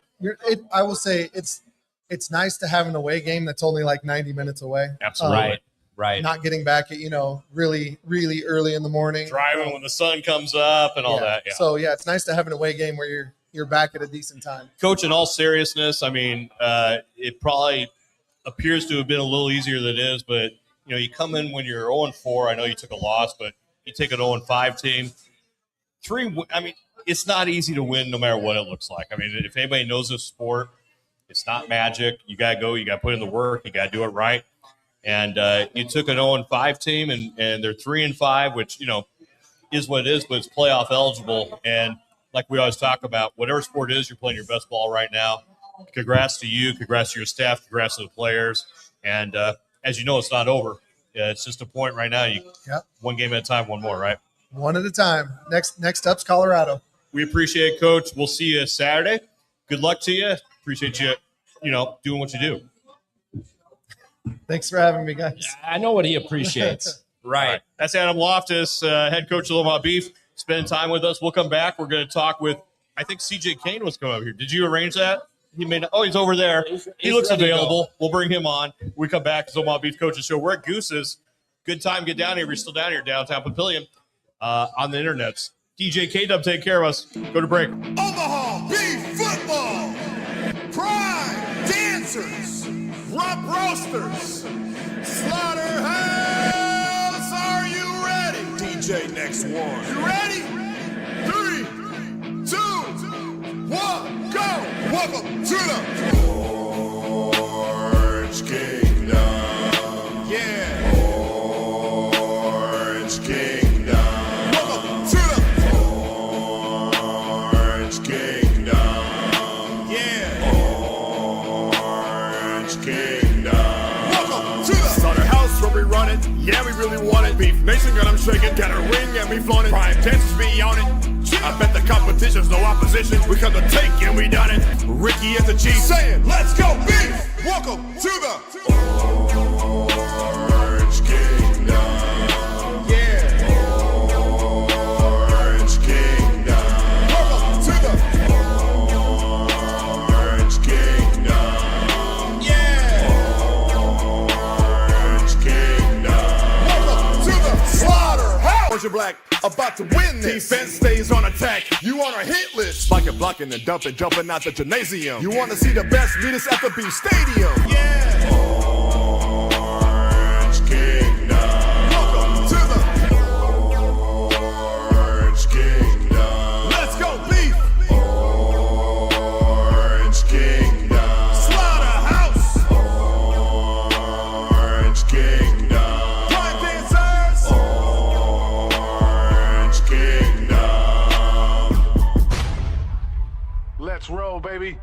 I will say it's nice to have an away game that's only like 90 minutes away. Absolutely. Right. Not getting back at really, really early in the morning. Driving when the sun comes up and all that. Yeah. So it's nice to have an away game where you're back at a decent time. Coach, in all seriousness, I mean, it probably appears to have been a little easier than it is, but you come in when you're 0-4. I know you took a loss, but you take an 0-5 team. It's not easy to win no matter what it looks like. I mean, if anybody knows this sport, it's not magic. You got to go. You got to put in the work. You got to do it right. And you took an 0-5 team, and they're 3-5, which, is what it is, but it's playoff eligible. And like we always talk about, whatever sport it is, you're playing your best ball right now. Congrats to you. Congrats to your staff. Congrats to the players. And as you know, it's not over. It's just a point right now. One game at a time, one more, right? One at a time. Next up's Colorado. We appreciate it, Coach. We'll see you Saturday. Good luck to you. Appreciate you, doing what you do. Thanks for having me, guys. I know what he appreciates. Right. That's Adam Loftus, head coach of Omaha Beef, spending time with us. We'll come back. We're going to talk with, I think CJ Kane was coming up here. Did you arrange that? He's over there. He looks available. We'll bring him on. We come back to Omaha Beef Coaches Show. We're at Goose's. Good time. Get down here. We're still down here, downtown Papillion. On the internets. DJ K DuB, take care of us. Go to break. Omaha Beef Football. Prime dancers. Rump roasters. Slaughterhouse. Are you ready? DJ next one. You ready? 3, 2, 1, go. Welcome to the Orange Kingdom. Yeah. Orange Kingdom. Welcome to the Orange Kingdom. Yeah. Orange Kingdom. Welcome to the Slaughterhouse where we run it. Yeah, we really want it. Beef Nation, girl, I'm shaking. Got a ring and we flown it. Prime dancers be on it. I bet the competition's no opposition. We come to take and we done it. Ricky is the chief saying, let's go beef. Welcome to the Orange Kingdom. Yeah. Orange Kingdom. Welcome to the Orange Kingdom. Yeah. Orange Kingdom. Welcome to the Slaughterhouse. Orange and black. About to win this. Defense stays on attack. You on our hit list. Spiking, blocking, and dumping, jumping out the gymnasium. You want to see the best? Meet us at the Beef Stadium. Yeah. Orange Kingdom. Welcome to the Orange Kingdom. Let's go, Beef. Orange Kingdom. Slaughterhouse. Orange Kingdom. Prime dancers. Orange Kingdom. Let's roll, baby.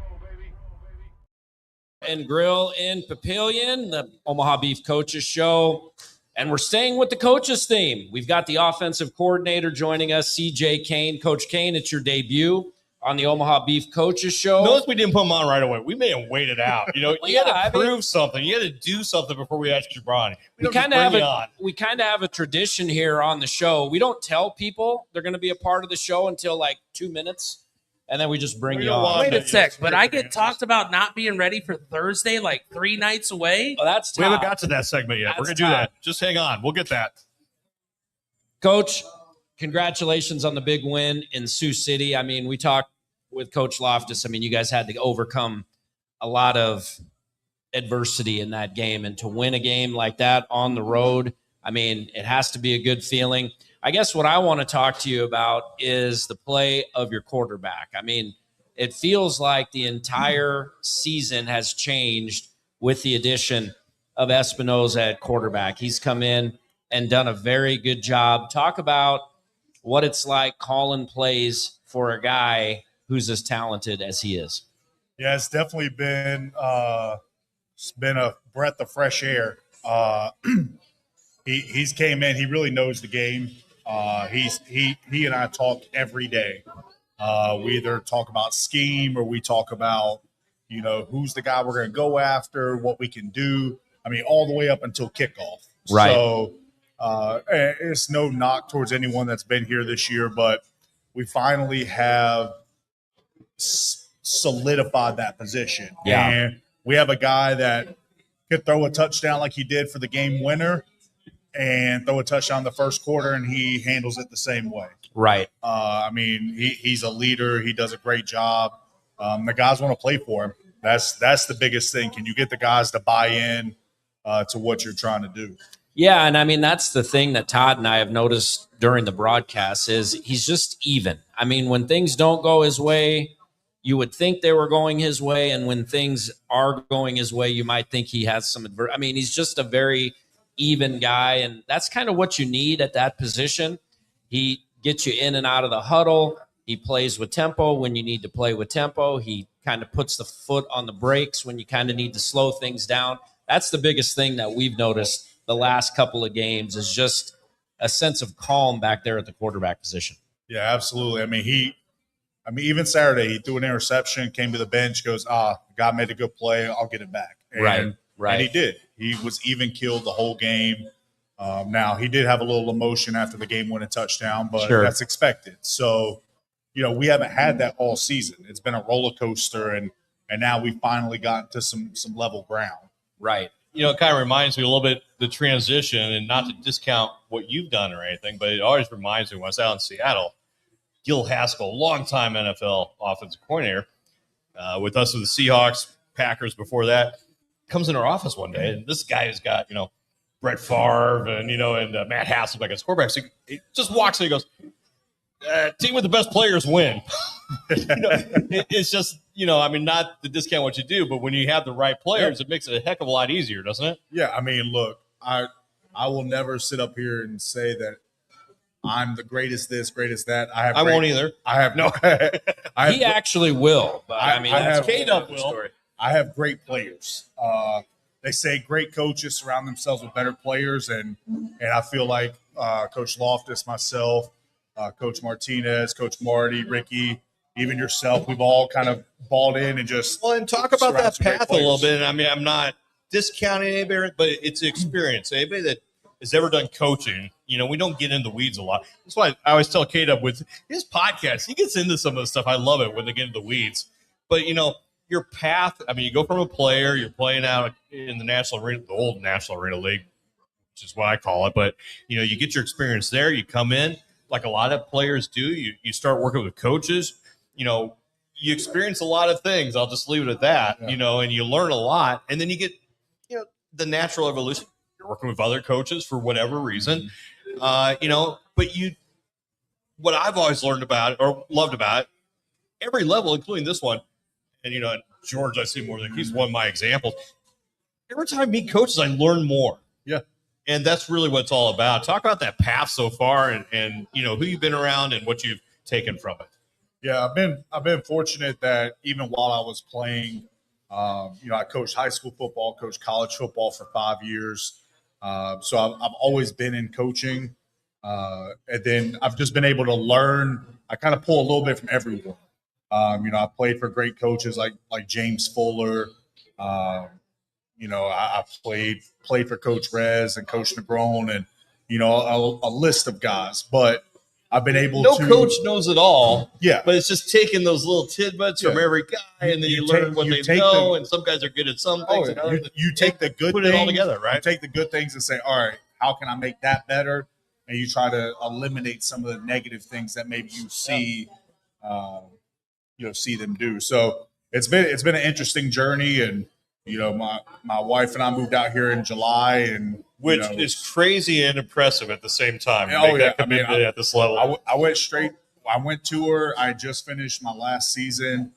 And Grill in Papillion, the Omaha Beef Coaches Show. And we're staying with the coaches theme. We've got the offensive coordinator joining us, CJ Kane. Coach Kane, it's your debut on the Omaha Beef Coaches Show. Notice we didn't put him on right away. We made him wait it out. You had to prove something. You had to do something before we actually brought him. We kind of have a tradition here on the show. We don't tell people they're going to be a part of the show until like 2 minutes. And then we just bring you on. Wait a sec, but I get talked about not being ready for Thursday like 3 nights away. Oh, that's tough. We haven't got to that segment yet. We're going to do that. Just hang on. We'll get that. Coach, congratulations on the big win in Sioux City. I mean, we talked with Coach Loftus. I mean, you guys had to overcome a lot of adversity in that game. And to win a game like that on the road, I mean, it has to be a good feeling. I guess what I want to talk to you about is the play of your quarterback. I mean, it feels like the entire season has changed with the addition of Espinoza at quarterback. He's come in and done a very good job. Talk about what it's like calling plays for a guy who's as talented as he is. Yeah, it's definitely been a breath of fresh air. He's came in. He really knows the game. He and I talk every day. We either talk about scheme or we talk about, who's the guy we're going to go after, what we can do. I mean, all the way up until kickoff. Right. So it's no knock towards anyone that's been here this year, but we finally have solidified that position. Yeah. And we have a guy that could throw a touchdown like he did for the game winner and throw a touchdown in the first quarter, and he handles it the same way. Right. I mean, he's a leader. He does a great job. The guys want to play for him. That's the biggest thing. Can you get the guys to buy in to what you're trying to do? Yeah, and I mean, that's the thing that Todd and I have noticed during the broadcast is he's just even. I mean, when things don't go his way, you would think they were going his way, and when things are going his way, you might think he has some I mean, he's just a very even guy, and that's kind of what you need at that position. He gets you in and out of the huddle. He plays with tempo when you need to play with tempo. He kind of puts the foot on the brakes when you kind of need to slow things down. That's the biggest thing that we've noticed the last couple of games is just a sense of calm back there at the quarterback position. Yeah, absolutely. I mean, even Saturday, he threw an interception, came to the bench, goes, God made a good play. I'll get it back. And, Right. And he did. He was even killed the whole game. Now, he did have a little emotion after the game-winning touchdown, but that's expected. So, we haven't had that all season. It's been a roller coaster, and now we finally got to some level ground. Right. It kind of reminds me a little bit the transition, and not to discount what you've done or anything, but it always reminds me when I was out in Seattle, Gil Haskell, longtime NFL offensive coordinator, with us with the Seahawks, Packers before that, comes in our office one day, and this guy has got, Brett Favre and, and Matt Hasselbeck as quarterbacks. So he just walks in and goes, team with the best players win. It's just, I mean, not to discount what you do, but when you have the right players, it makes it a heck of a lot easier, doesn't it? Yeah, I mean, look, I will never sit up here and say that I'm the greatest this, greatest that. I won't either. I have no. He actually will. But I mean, that's K DuB will. I have great players. They say great coaches surround themselves with better players, and I feel like Coach Loftus, myself, Coach Martinez, Coach Marty, Ricky, even yourself, we've all kind of bought in and just and talk about that path a little bit. I mean, I'm not discounting anybody, but it's experience. Anybody that has ever done coaching, we don't get into the weeds a lot. That's why I always tell K DuB with his podcast, he gets into some of the stuff. I love it when they get into the weeds. But, your path, I mean, you go from a player, you're playing out in the National Arena, the old National Arena League, which is what I call it. But, you get your experience there. You come in, like a lot of players do. You start working with coaches. You experience a lot of things. I'll just leave it at that, and you learn a lot. And then you get, the natural evolution. You're working with other coaches for whatever reason, but what I've always learned about it or loved about it, every level, including this one, and, George, I see more than he's one of my examples. Every time I meet coaches, I learn more. Yeah. And that's really what it's all about. Talk about that path so far and who you've been around and what you've taken from it. Yeah, I've been fortunate that even while I was playing, I coached high school football, coached college football for 5 years. So I've always been in coaching. And then I've just been able to learn. I kind of pull a little bit from everyone. I played for great coaches like James Fuller. I played for Coach Rez and Coach Negron and, a list of guys. But I've been able to – no coach knows it all. Yeah. But it's just taking those little tidbits from every guy, and then you learn what they know, and some guys are good at some things. You take the good put things. It all together, right? You take the good things and say, all right, how can I make that better? And you try to eliminate some of the negative things that maybe you see see them do. So it's been an interesting journey, and my wife and I moved out here in July, and which is crazy and impressive at the same time. At this level, I went straight. I went to her. I just finished my last season,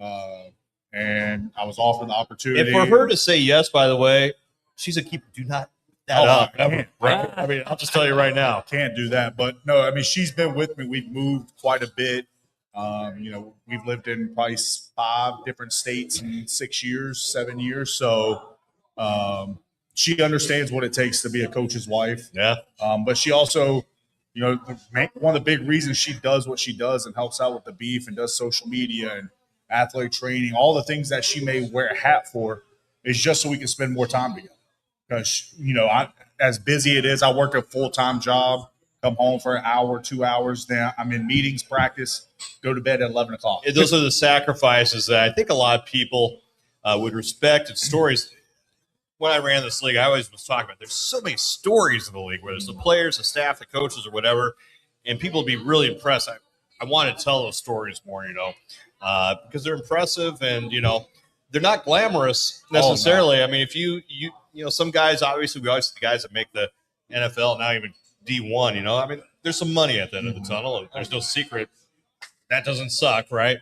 and I was offered the opportunity. And for her to say yes, by the way, she's a keeper. Do not that up. Right? I mean, I'll just tell you right now. Can't do that. But no, I mean, she's been with me. We've moved quite a bit. We've lived in probably 5 different states in 7 years. So she understands what it takes to be a coach's wife. Yeah. But she also, one of the big reasons she does what she does and helps out with the beef and does social media and athletic training, all the things that she may wear a hat for, is just so we can spend more time together. Because, as busy it is, I work a full-time job, come home for an hour, 2 hours. Then I'm in meetings, practice, go to bed at 11 o'clock. Those are the sacrifices that I think a lot of people would respect. And stories. When I ran this league, I always was talking about there's so many stories in the league, whether it's the players, the staff, the coaches, or whatever, and people would be really impressed. I want to tell those stories more, because they're impressive and, they're not glamorous necessarily. I mean, if you some guys, obviously, we always see the guys that make the NFL, now even D1, I mean, there's some money at the end of the tunnel. There's no secret. That doesn't suck, right?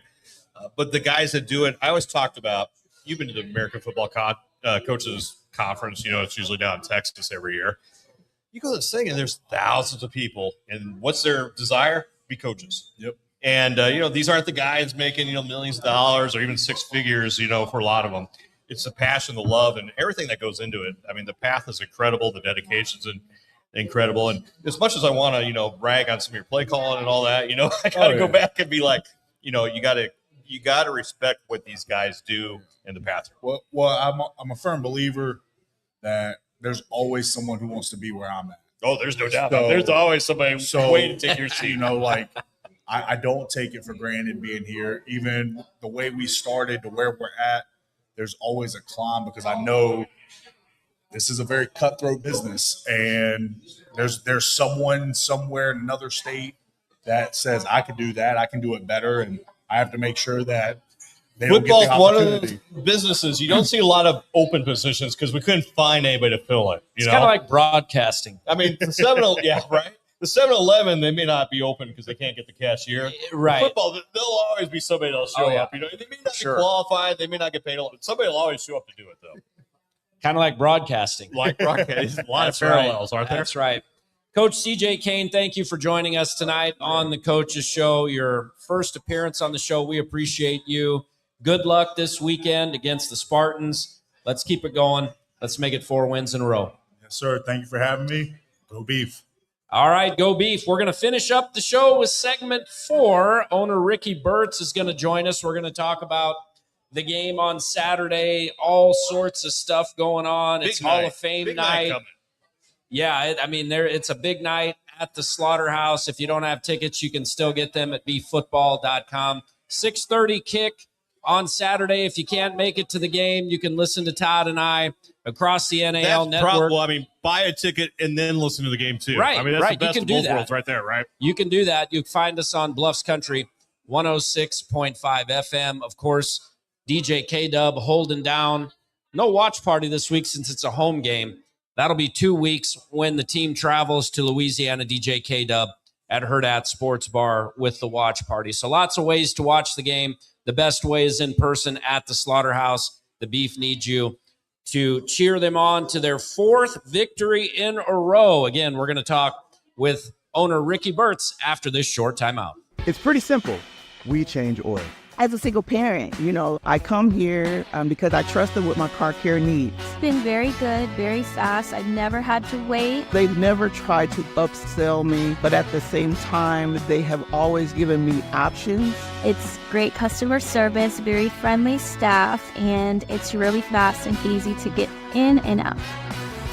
But the guys that do it, I always talked about, you've been to the American Football Coaches Conference, it's usually down in Texas every year. You go to this thing and there's thousands of people, and what's their desire? Be coaches. Yep. And, these aren't the guys making, millions of dollars or even 6 figures, for a lot of them. It's the passion, the love, and everything that goes into it. I mean, the path is incredible. The dedication's incredible. And as much as I want to, brag on some of your play calling and all that, I got to go back and be like, you got to respect what these guys do in the path. Well, I'm a firm believer that there's always someone who wants to be where I'm at. Oh, there's no doubt. There's always somebody waiting to take your seat. I don't take it for granted being here. Even the way we started to where we're at, there's always a climb, because I know this is a very cutthroat business, and there's someone somewhere in another state that says I can do that, I can do it better, and I have to make sure that they don't get the football's one of opportunity. the businesses you don't see a lot of open positions because we couldn't find anybody to fill it. It's kind of like broadcasting. I mean, the 7-Eleven, they may not be open because they can't get the cashier. Right. Football, there'll always be somebody that'll show up. They may not be qualified. They may not get paid a lot. Somebody will always show up to do it, though. Kind of like broadcasting. A lot of parallels, aren't there? That's right. Coach DJ Kane, thank you for joining us tonight on the Coaches Show. Your first appearance on the show. We appreciate you. Good luck this weekend against the Spartans. Let's keep it going. Let's make it 4 wins in a row. Yes, sir. Thank you for having me. Go Beef. All right, go Beef. We're going to finish up the show with segment 4. Owner Ricky Burtz is going to join us. We're going to talk about the game on Saturday, all sorts of stuff going on. It's Hall of Fame night. Yeah, it's a big night at the Slaughterhouse. If you don't have tickets, you can still get them at beeffootball.com. 6:30 kick on Saturday. If you can't make it to the game, you can listen to Todd and I across the NAL network. Buy a ticket and then listen to the game too. Right, that's the best you can of do both that. worlds right there, right? You can do that. You can find us on Bluffs Country 106.5 FM. Of course, DJ K DuB holding down. No watch party this week since it's a home game. That'll be 2 weeks when the team travels to Louisiana. DJ K DuB at Hurrdat Sports Bar with the watch party. So lots of ways to watch the game. The best way is in person at the Slaughterhouse. The Beef needs you to cheer them on to their 4th victory in a row. Again, we're going to talk with owner Ricky Burtz after this short timeout. It's pretty simple. We change oil. As a single parent, I come here because I trust them with my car care needs. It's been very good, very fast. I've never had to wait. They've never tried to upsell me, but at the same time, they have always given me options. It's great customer service, very friendly staff, and it's really fast and easy to get in and out.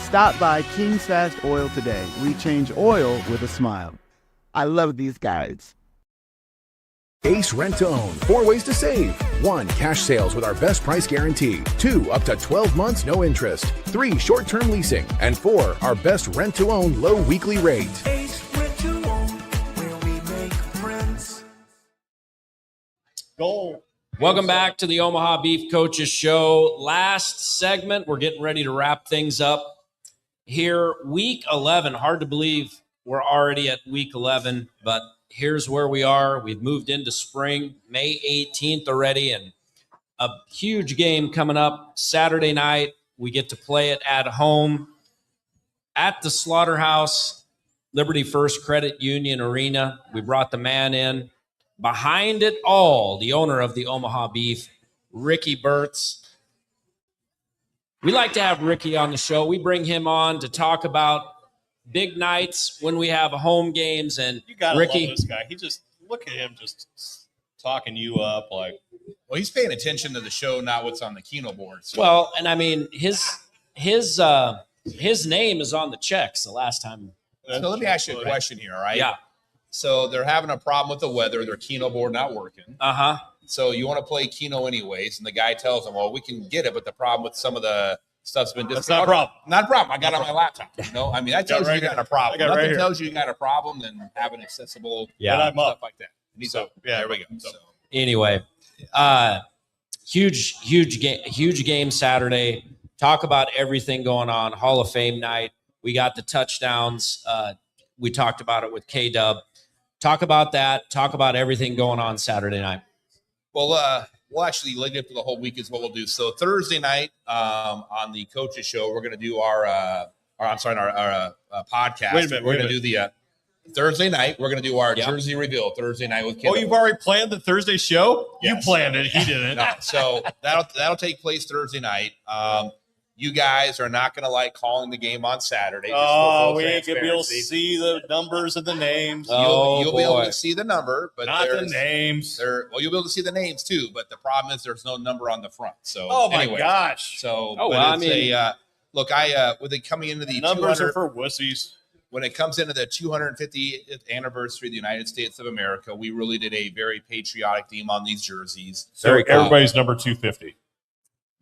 Stop by King's Fast Oil today. We change oil with a smile. I love these guys. Ace Rent to Own. 4 ways to save. 1. Cash sales with our best price guarantee. 2. Up to 12 months, no interest. 3. Short-term leasing. And 4. Our best rent to own low weekly rate. Ace Rent to Own, where we make friends. Goal. Welcome back to the Omaha Beef Coaches Show. Last segment. We're getting ready to wrap things up here. Week 11. Hard to believe we're already at week 11, but here's where we are. We've moved into spring, May 18th already, and a huge game coming up Saturday night. We get to play it at home. at the Slaughterhouse Liberty First Credit Union Arena. We brought the man in. Behind it all, the owner of the Omaha Beef, Ricky Burtz. We like to have Ricky on the show. We bring him on to talk about big nights when we have home games. And You gotta Ricky, love this guy. He just look at him just talking you up like. Well, he's paying attention to the show, not what's on the Keno board. So. well, and I mean his name is on the checks the last time. So let me ask you a question here, all right? Yeah. So they're having a problem with the weather. Their Keno board not working. Uh-huh. So you want to play Keno anyways, and the guy tells them, well, we can get it, but the problem with some of the stuff's been That's not a problem. Not a problem. I got it on my laptop. You know, I mean, that tells you you got a problem. I got it Nothing right here. tells you you got a problem than having accessible Yeah. stuff like that. So yeah, there we go. So. Anyway, huge game Saturday. Talk about everything going on. Hall of Fame night. We got the touchdowns. We talked about it with K DuB. Talk about that. Talk about everything going on Saturday night. Well, we'll actually lead up to the whole week is what we'll do. So Thursday night on the Coaches Show, we're going to do our podcast. Wait a minute, We're going to do the Thursday night. We're going to do our jersey reveal Thursday night with Kim. Oh, you've already planned the Thursday show? Yes. You planned it. He didn't. No, so that'll take place Thursday night. You guys are not going to like calling the game on Saturday. just for full We ain't gonna be able to transparency. see the numbers and the names. You'll be able to see the number, but Not the there's- names. Well, you'll be able to see the names too, but the problem is there's no number on the front. So, Oh my anyway, gosh! So, Oh, but well, I it's mean- look, with it coming into the Numbers 200 are for wussies. when it comes into the 250th anniversary of the United States of America, we really did a very patriotic theme on these jerseys. So everybody's number 250.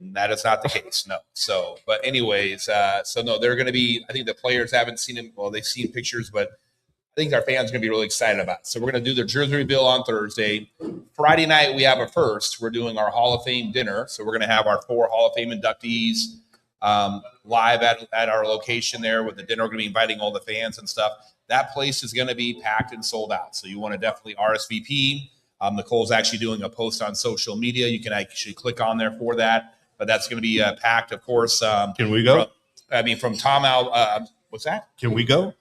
That is not the case, no. So, but anyways, so no, they're going to be. I think the players haven't seen him. Well, they've seen pictures, but I think our fans are going to be really excited about it. So we're going to do their jersey reveal on Thursday. Friday night we have a first. We're doing our Hall of Fame dinner. So we're going to have our 4 Hall of Fame inductees live at our location there with the dinner. We're going to be inviting all the fans and stuff. That place is going to be packed and sold out. So you want to definitely RSVP. Nicole's actually doing a post on social media. You can actually click on there for that. But that's going to be packed, of course. Can we go? From Tom Al. What's that? Can we go?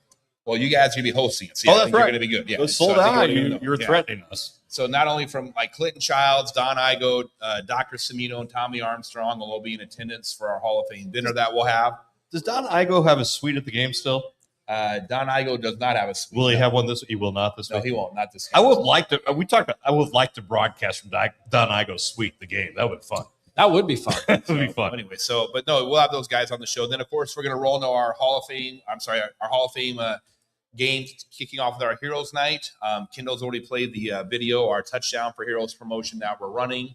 Well, you guys are going to be hosting it. So Oh, I that's think right. You're going to be good. Yeah. It was So sold I think out. we're gonna go. You were Yeah. threatening us. So not only from like Clinton Childs, Don Igo, Dr. Semino, and Tommy Armstrong will all be in attendance for our Hall of Fame dinner that we'll have. Does Don Igo have a suite at the game still? Don Igo does not have a suite. Will he have one this? He will not this No, week. he won't. Not this. I would like to. We talked about. I would like to broadcast from Don Igo's suite the game. That would be fun. That would be fun. That would be fun. Anyway, but no, we'll have those guys on the show. Then, of course, we're going to roll into our Hall of Fame. Our Hall of Fame game kicking off with our Heroes Night. Kendall's already played the video, our touchdown for Heroes promotion that we're running.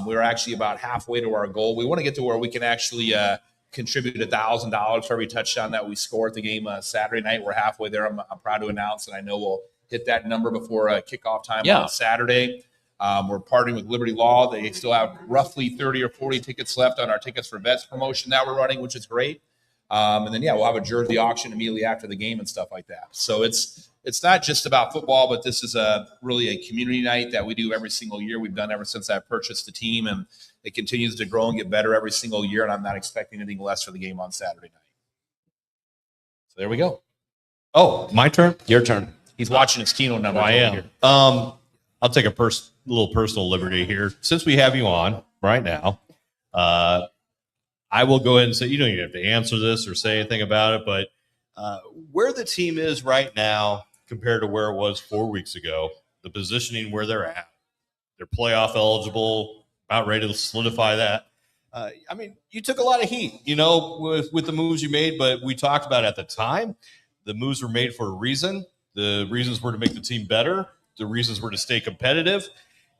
We're actually about halfway to our goal. We want to get to where we can actually contribute $1,000 for every touchdown that we score at the game Saturday night. We're halfway there. I'm proud to announce, and I know we'll hit that number before kickoff time on Saturday. We're partnering with Liberty Law. They still have roughly 30 or 40 tickets left on our Tickets for Vets promotion that we're running, which is great. And then, we'll have a jersey auction immediately after the game and stuff like that. So it's not just about football, but this is really a community night that we do every single year. We've done ever since I purchased the team, and it continues to grow and get better every single year, and I'm not expecting anything less for the game on Saturday night. So there we go. Oh, my turn? Your turn. He's watching his Keno number. I am. Here. I'll take a little personal liberty here. Since we have you on right now, I will go ahead and say, you don't even have to answer this or say anything about it, but where the team is right now compared to where it was 4 weeks ago, the positioning where they're at, they're playoff eligible, about ready to solidify that. You took a lot of heat, with the moves you made, but we talked about it at the time. The moves were made for a reason. The reasons were to make the team better. The reasons were to stay competitive.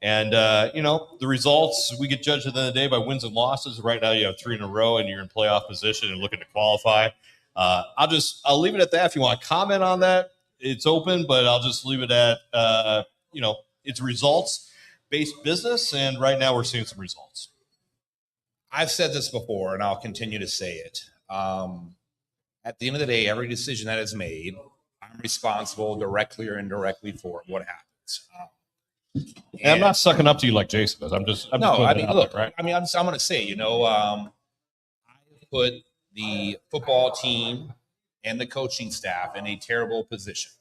And, the results, we get judged at the end of the day by wins and losses. Right now you have 3 in a row and you're in playoff position and looking to qualify. I'll leave it at that. If you want to comment on that, it's open, but I'll just leave it at, it's results-based business. And right now we're seeing some results. I've said this before, and I'll continue to say it. At the end of the day, every decision that is made, I'm responsible directly or indirectly for what happens. And I'm not sucking up to you like Jason does. I'm just look, right? I'm going to say, I put the football team and the coaching staff in a terrible position.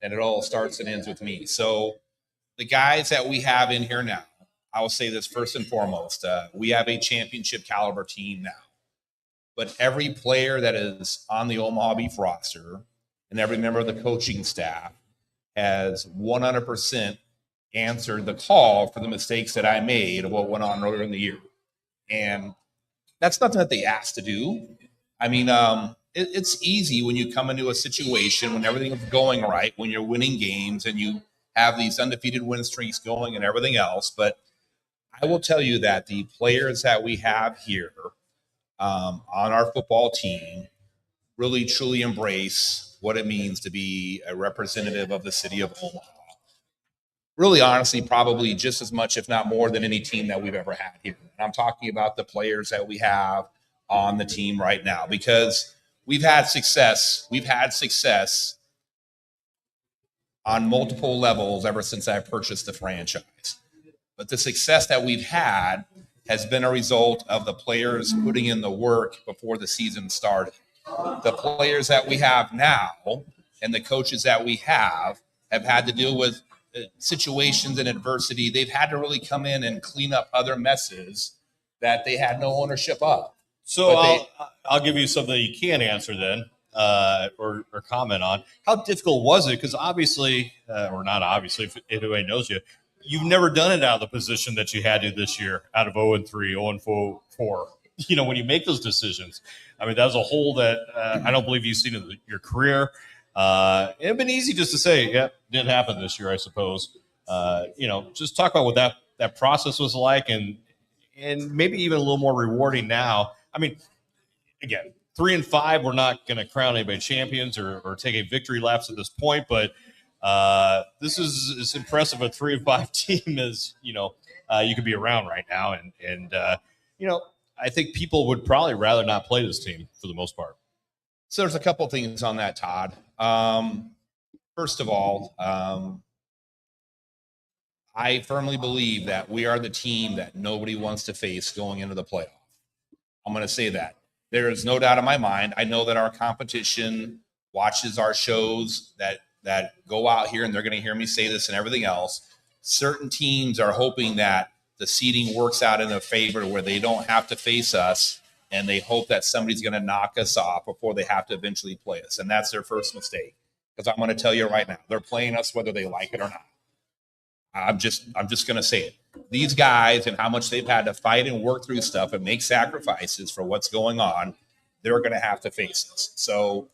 And it all starts and ends with me. So the guys that we have in here now, I will say this first and foremost, we have a championship caliber team now. But every player that is on the Omaha Beef roster and every member of the coaching staff has 100% answered the call for the mistakes that I made of what went on earlier in the year. And that's nothing that they asked to do. I mean, it's easy when you come into a situation when everything is going right, when you're winning games and you have these undefeated win streaks going and everything else. But I will tell you that the players that we have here on our football team really truly embrace what it means to be a representative of the city of Omaha. Really, honestly, probably just as much, if not more, than any team that we've ever had here. And I'm talking about the players that we have on the team right now, because we've had success. We've had success on multiple levels ever since I purchased the franchise. But the success that we've had has been a result of the players putting in the work before the season started. The players that we have now and the coaches that we have had to deal with situations and adversity. They've had to really come in and clean up other messes that they had no ownership of. So I'll give you something you can answer then, or comment on. How difficult was it? Because obviously, or not obviously, if anybody knows you, you've never done it out of the position that you had to this year, out of 0-3, 0-4. You know, when you make those decisions, I mean, that was a hole that I don't believe you've seen in your career. It'd been easy just to say, yeah, didn't happen this year, I suppose. Just talk about what that process was like, and maybe even a little more rewarding now. I mean, again, 3-5, we're not going to crown anybody champions or take a victory laps at this point, but this is as impressive a 3-5 team as you could be around right now, and I think people would probably rather not play this team for the most part. So there's a couple things on that, Todd. First of all, I firmly believe that we are the team that nobody wants to face going into the playoff. I'm going to say that. There is no doubt in my mind. I know that our competition watches our shows that go out here, and they're going to hear me say this and everything else. Certain teams are hoping that the seeding works out in their favor where they don't have to face us, and they hope that somebody's going to knock us off before they have to eventually play us. And that's their first mistake. Because I'm going to tell you right now, they're playing us whether they like it or not. I'm just going to say it. These guys and how much they've had to fight and work through stuff and make sacrifices for what's going on, they're going to have to face us. So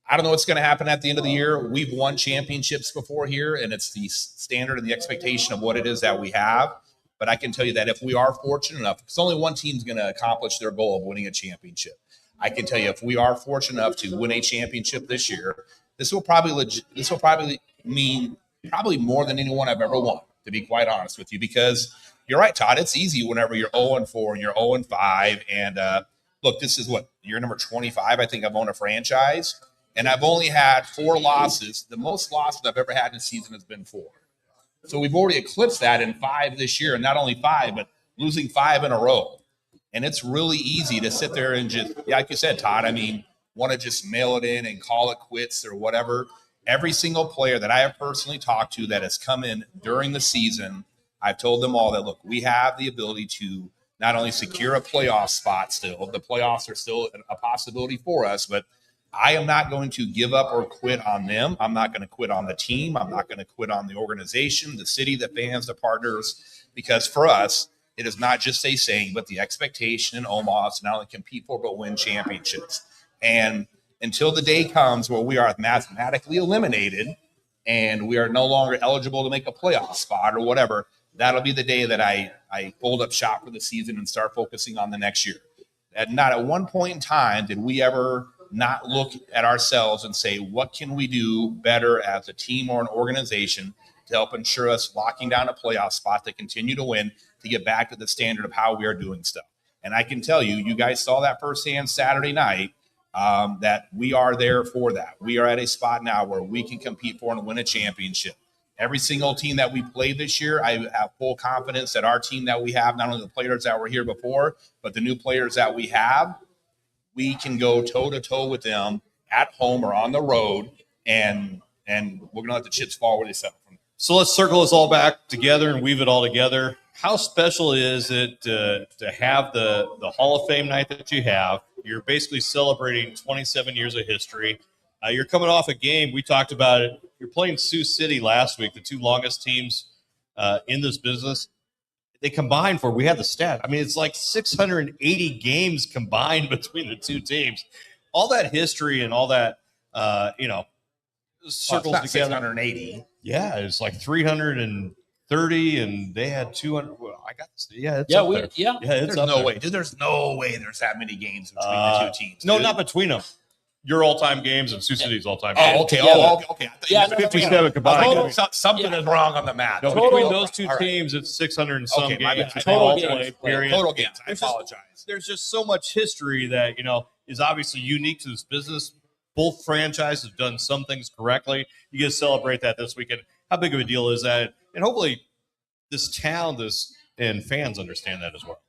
I don't know what's going to happen at the end of the year. We've won championships before here, and it's the standard and the expectation of what it is that we have. But I can tell you that if we are fortunate enough, because only one team's going to accomplish their goal of winning a championship. I can tell you if we are fortunate enough to win a championship this year, this will probably mean more than anyone I've ever won, to be quite honest with you. Because you're right, Todd, it's easy whenever you're 0-4 and you're 0-5. And look, this is what, year number 25, I think I've owned a franchise. And I've only had 4 losses. The most losses I've ever had in a season has been 4. So we've already eclipsed that in 5 this year, and not only 5, but losing 5 in a row. And it's really easy to sit there and just, like you said, Todd, I mean, want to just mail it in and call it quits or whatever. Every single player that I have personally talked to that has come in during the season, I've told them all that, look, we have the ability to not only secure a playoff spot still, the playoffs are still a possibility for us, but I am not going to give up or quit on them. I'm not going to quit on the team. I'm not going to quit on the organization, the city, the fans, the partners, because for us, it is not just a saying, but the expectation in Omaha is to not only compete for, but win championships. And until the day comes where we are mathematically eliminated and we are no longer eligible to make a playoff spot or whatever, that'll be the day that I fold up shop for the season and start focusing on the next year. And not at one point in time did we ever not look at ourselves and say, what can we do better as a team or an organization to help ensure us locking down a playoff spot to continue to win, to get back to the standard of how we are doing stuff. And I can tell you, you guys saw that firsthand Saturday night, that we are there for that. We are at a spot now where we can compete for and win a championship. Every single team that we played this year, I have full confidence that our team that we have, not only the players that were here before, but the new players that we have, we can go toe-to-toe with them at home or on the road, and we're gonna let the chips fall where they settle from. So let's circle this all back together and weave it all together. How special is it to have the Hall of Fame night that you have? You're basically celebrating 27 years of history. You're coming off a game. We talked about it. You're playing Sioux City last week, the two longest teams in this business. They combined for, we had the stat. I mean, it's like 680 games combined between the two teams. All that history and all that, circles together. 680. Yeah, it's like 330, and they had 200. Well, I got this. Yeah, it's up there. It's There's up no there. way, dude. There's no way there's that many games between the two teams. No, dude. not between them. Your all-time games and Sioux City's all-time Oh, games. okay. Yeah. Oh, okay. I thought you Yeah, said 57 combined. Okay, something is wrong on the math. No, Okay. between those two All right. teams, it's 600 and some Okay, my games. bad. Total Total games. games. Period. Total games. I There's just- apologize. There's just so much history that, is obviously unique to this business. Both franchises have done some things correctly. You get to celebrate that this weekend. How big of a deal is that? And hopefully this town, and fans understand that as well.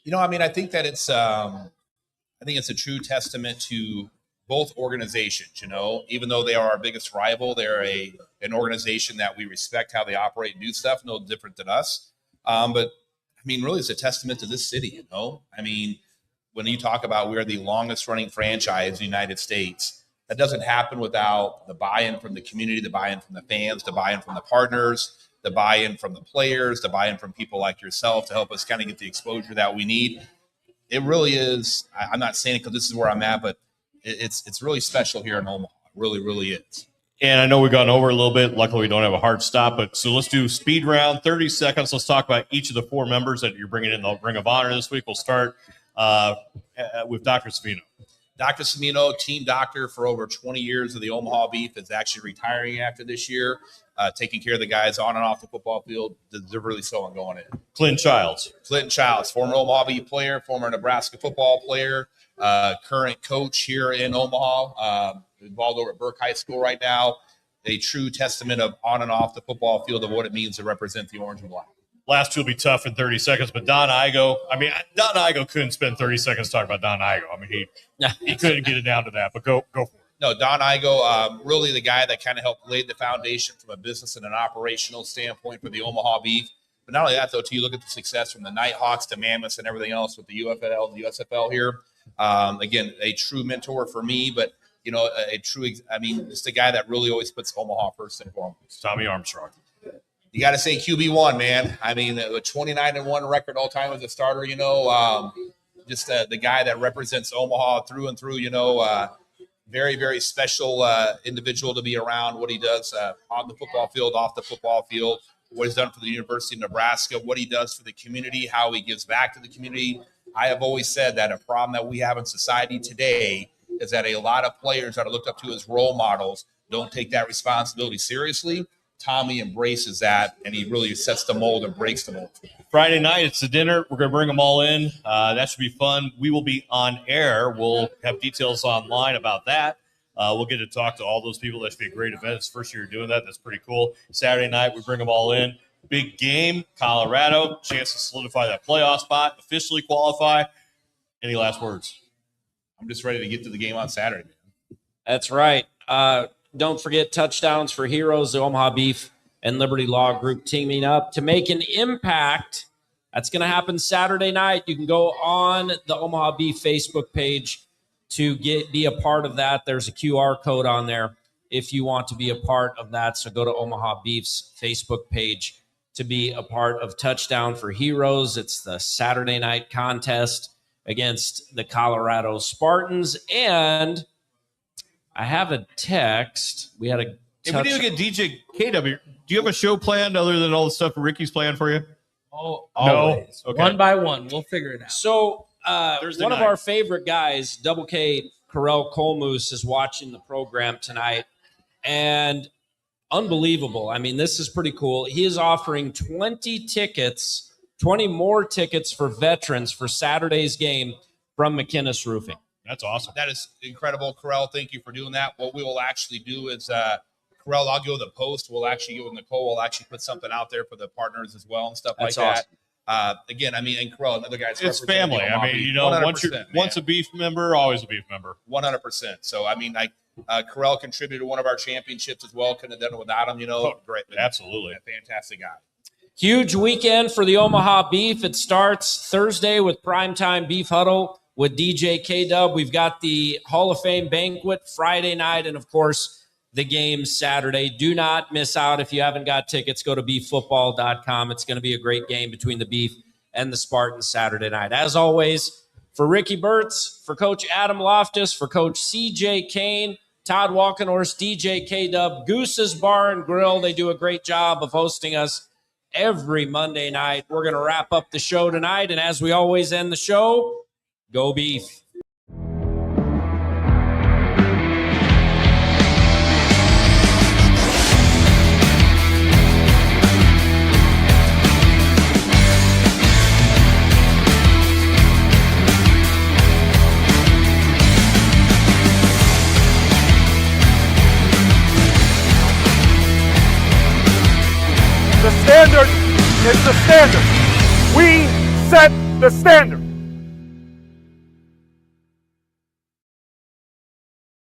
I think that it's a true testament to both organizations. Even though they are our biggest rival, they're an organization that we respect how they operate and do stuff, no different than us. But really, it's a testament to this city. When you talk about we're the longest running franchise in the United States, that doesn't happen without the buy-in from the community, the buy-in from the fans, the buy-in from the partners, the buy-in from the players, the buy-in from people like yourself to help us kind of get the exposure that we need. It really is. I'm not saying it because this is where I'm at, but it's really special here in Omaha. It really, really is. And I know we've gone over a little bit. Luckily, we don't have a hard stop. So let's do speed round, 30 seconds. Let's talk about each of the four members that you're bringing in the Ring of Honor this week. We'll start with Dr. Savino. Dr. Savino, team doctor for over 20 years of the Omaha Beef, is actually retiring after this year, taking care of the guys on and off the football field. They're really so going in. Clinton Childs, former Omaha Beef player, former Nebraska football player, current coach here in Omaha, involved over at Burke High School right now. A true testament of on and off the football field of what it means to represent the orange and black. Last two will be tough in 30 seconds, but Don Igo. Don Igo couldn't spend 30 seconds talking about Don Igo. He couldn't get it down to that, but go for it. No, Don Igo, really the guy that kind of helped lay the foundation from a business and an operational standpoint for the Omaha Beef. But not only that, though, too, you look at the success from the Nighthawks to Mammoths and everything else with the UFL, the USFL here. Again, a true mentor for me, but it's the guy that really always puts Omaha first and foremost. Tommy Armstrong. You got to say QB1, man. A 29-1 record all time as a starter. Just the guy that represents Omaha through and through. Very, very special individual to be around. What he does on the football field, off the football field, what he's done for the University of Nebraska, what he does for the community, how he gives back to the community. I have always said that a problem that we have in society today is that a lot of players that are looked up to as role models don't take that responsibility seriously. Tommy embraces that, and he really sets the mold and breaks the mold. Friday night, it's the dinner. We're going to bring them all in. That should be fun. We will be on air. We'll have details online about that. We'll get to talk to all those people. That should be a great event. It's the first year doing that. That's pretty cool. Saturday night, we bring them all in. Big game, Colorado. Chance to solidify that playoff spot, officially qualify. Any last words? I'm just ready to get to the game on Saturday, man. That's right. Don't forget Touchdowns for Heroes, the Omaha Beef and Liberty Law Group teaming up to make an impact. That's going to happen Saturday night. You can go on the Omaha Beef Facebook page to be a part of that. There's a QR code on there if you want to be a part of that. So go to Omaha Beef's Facebook page to be a part of Touchdown for Heroes. It's the Saturday night contest against the Colorado Spartans. And I have a text. We had a If we need to get DJ K DuB, do you have a show planned other than all the stuff Ricky's planned for you? Oh, always. No? Okay. One by one. We'll figure it out. So Thursday one night. of our favorite guys, Double K Corell Colmoose, is watching the program tonight. And unbelievable. This is pretty cool. He is offering 20 more tickets for veterans for Saturday's game from McInnes Roofing. That's awesome. That is incredible, Corell. Thank you for doing that. What we will actually do is, Corell, I'll go to the post. We'll actually go with Nicole. We'll actually put something out there for the partners as well and stuff That's like awesome. Again, I mean, and Corell, another guy's It's representing family. Omaha I mean, Beef. you know, 100%, once a beef member, always a beef member. 100%. So, I mean, Corell contributed to one of our championships as well. Couldn't have done it without him, you know. Great. Absolutely. A fantastic guy. Huge weekend for the Omaha Beef. It starts Thursday with Primetime Beef Huddle with DJ K DuB. We've got the Hall of Fame banquet Friday night, and, of course, the game Saturday. Do not miss out. If you haven't got tickets, go to beeffootball.com. It's going to be a great game between the Beef and the Spartans Saturday night. As always, for Ricky Burtz, for Coach Adam Loftus, for Coach CJ Kane, Todd Walkenhorst, DJ K DuB, Goose's Bar and Grill. They do a great job of hosting us every Monday night. We're going to wrap up the show tonight, and as we always end the show, go Beef. The standard is the standard. We set the standard.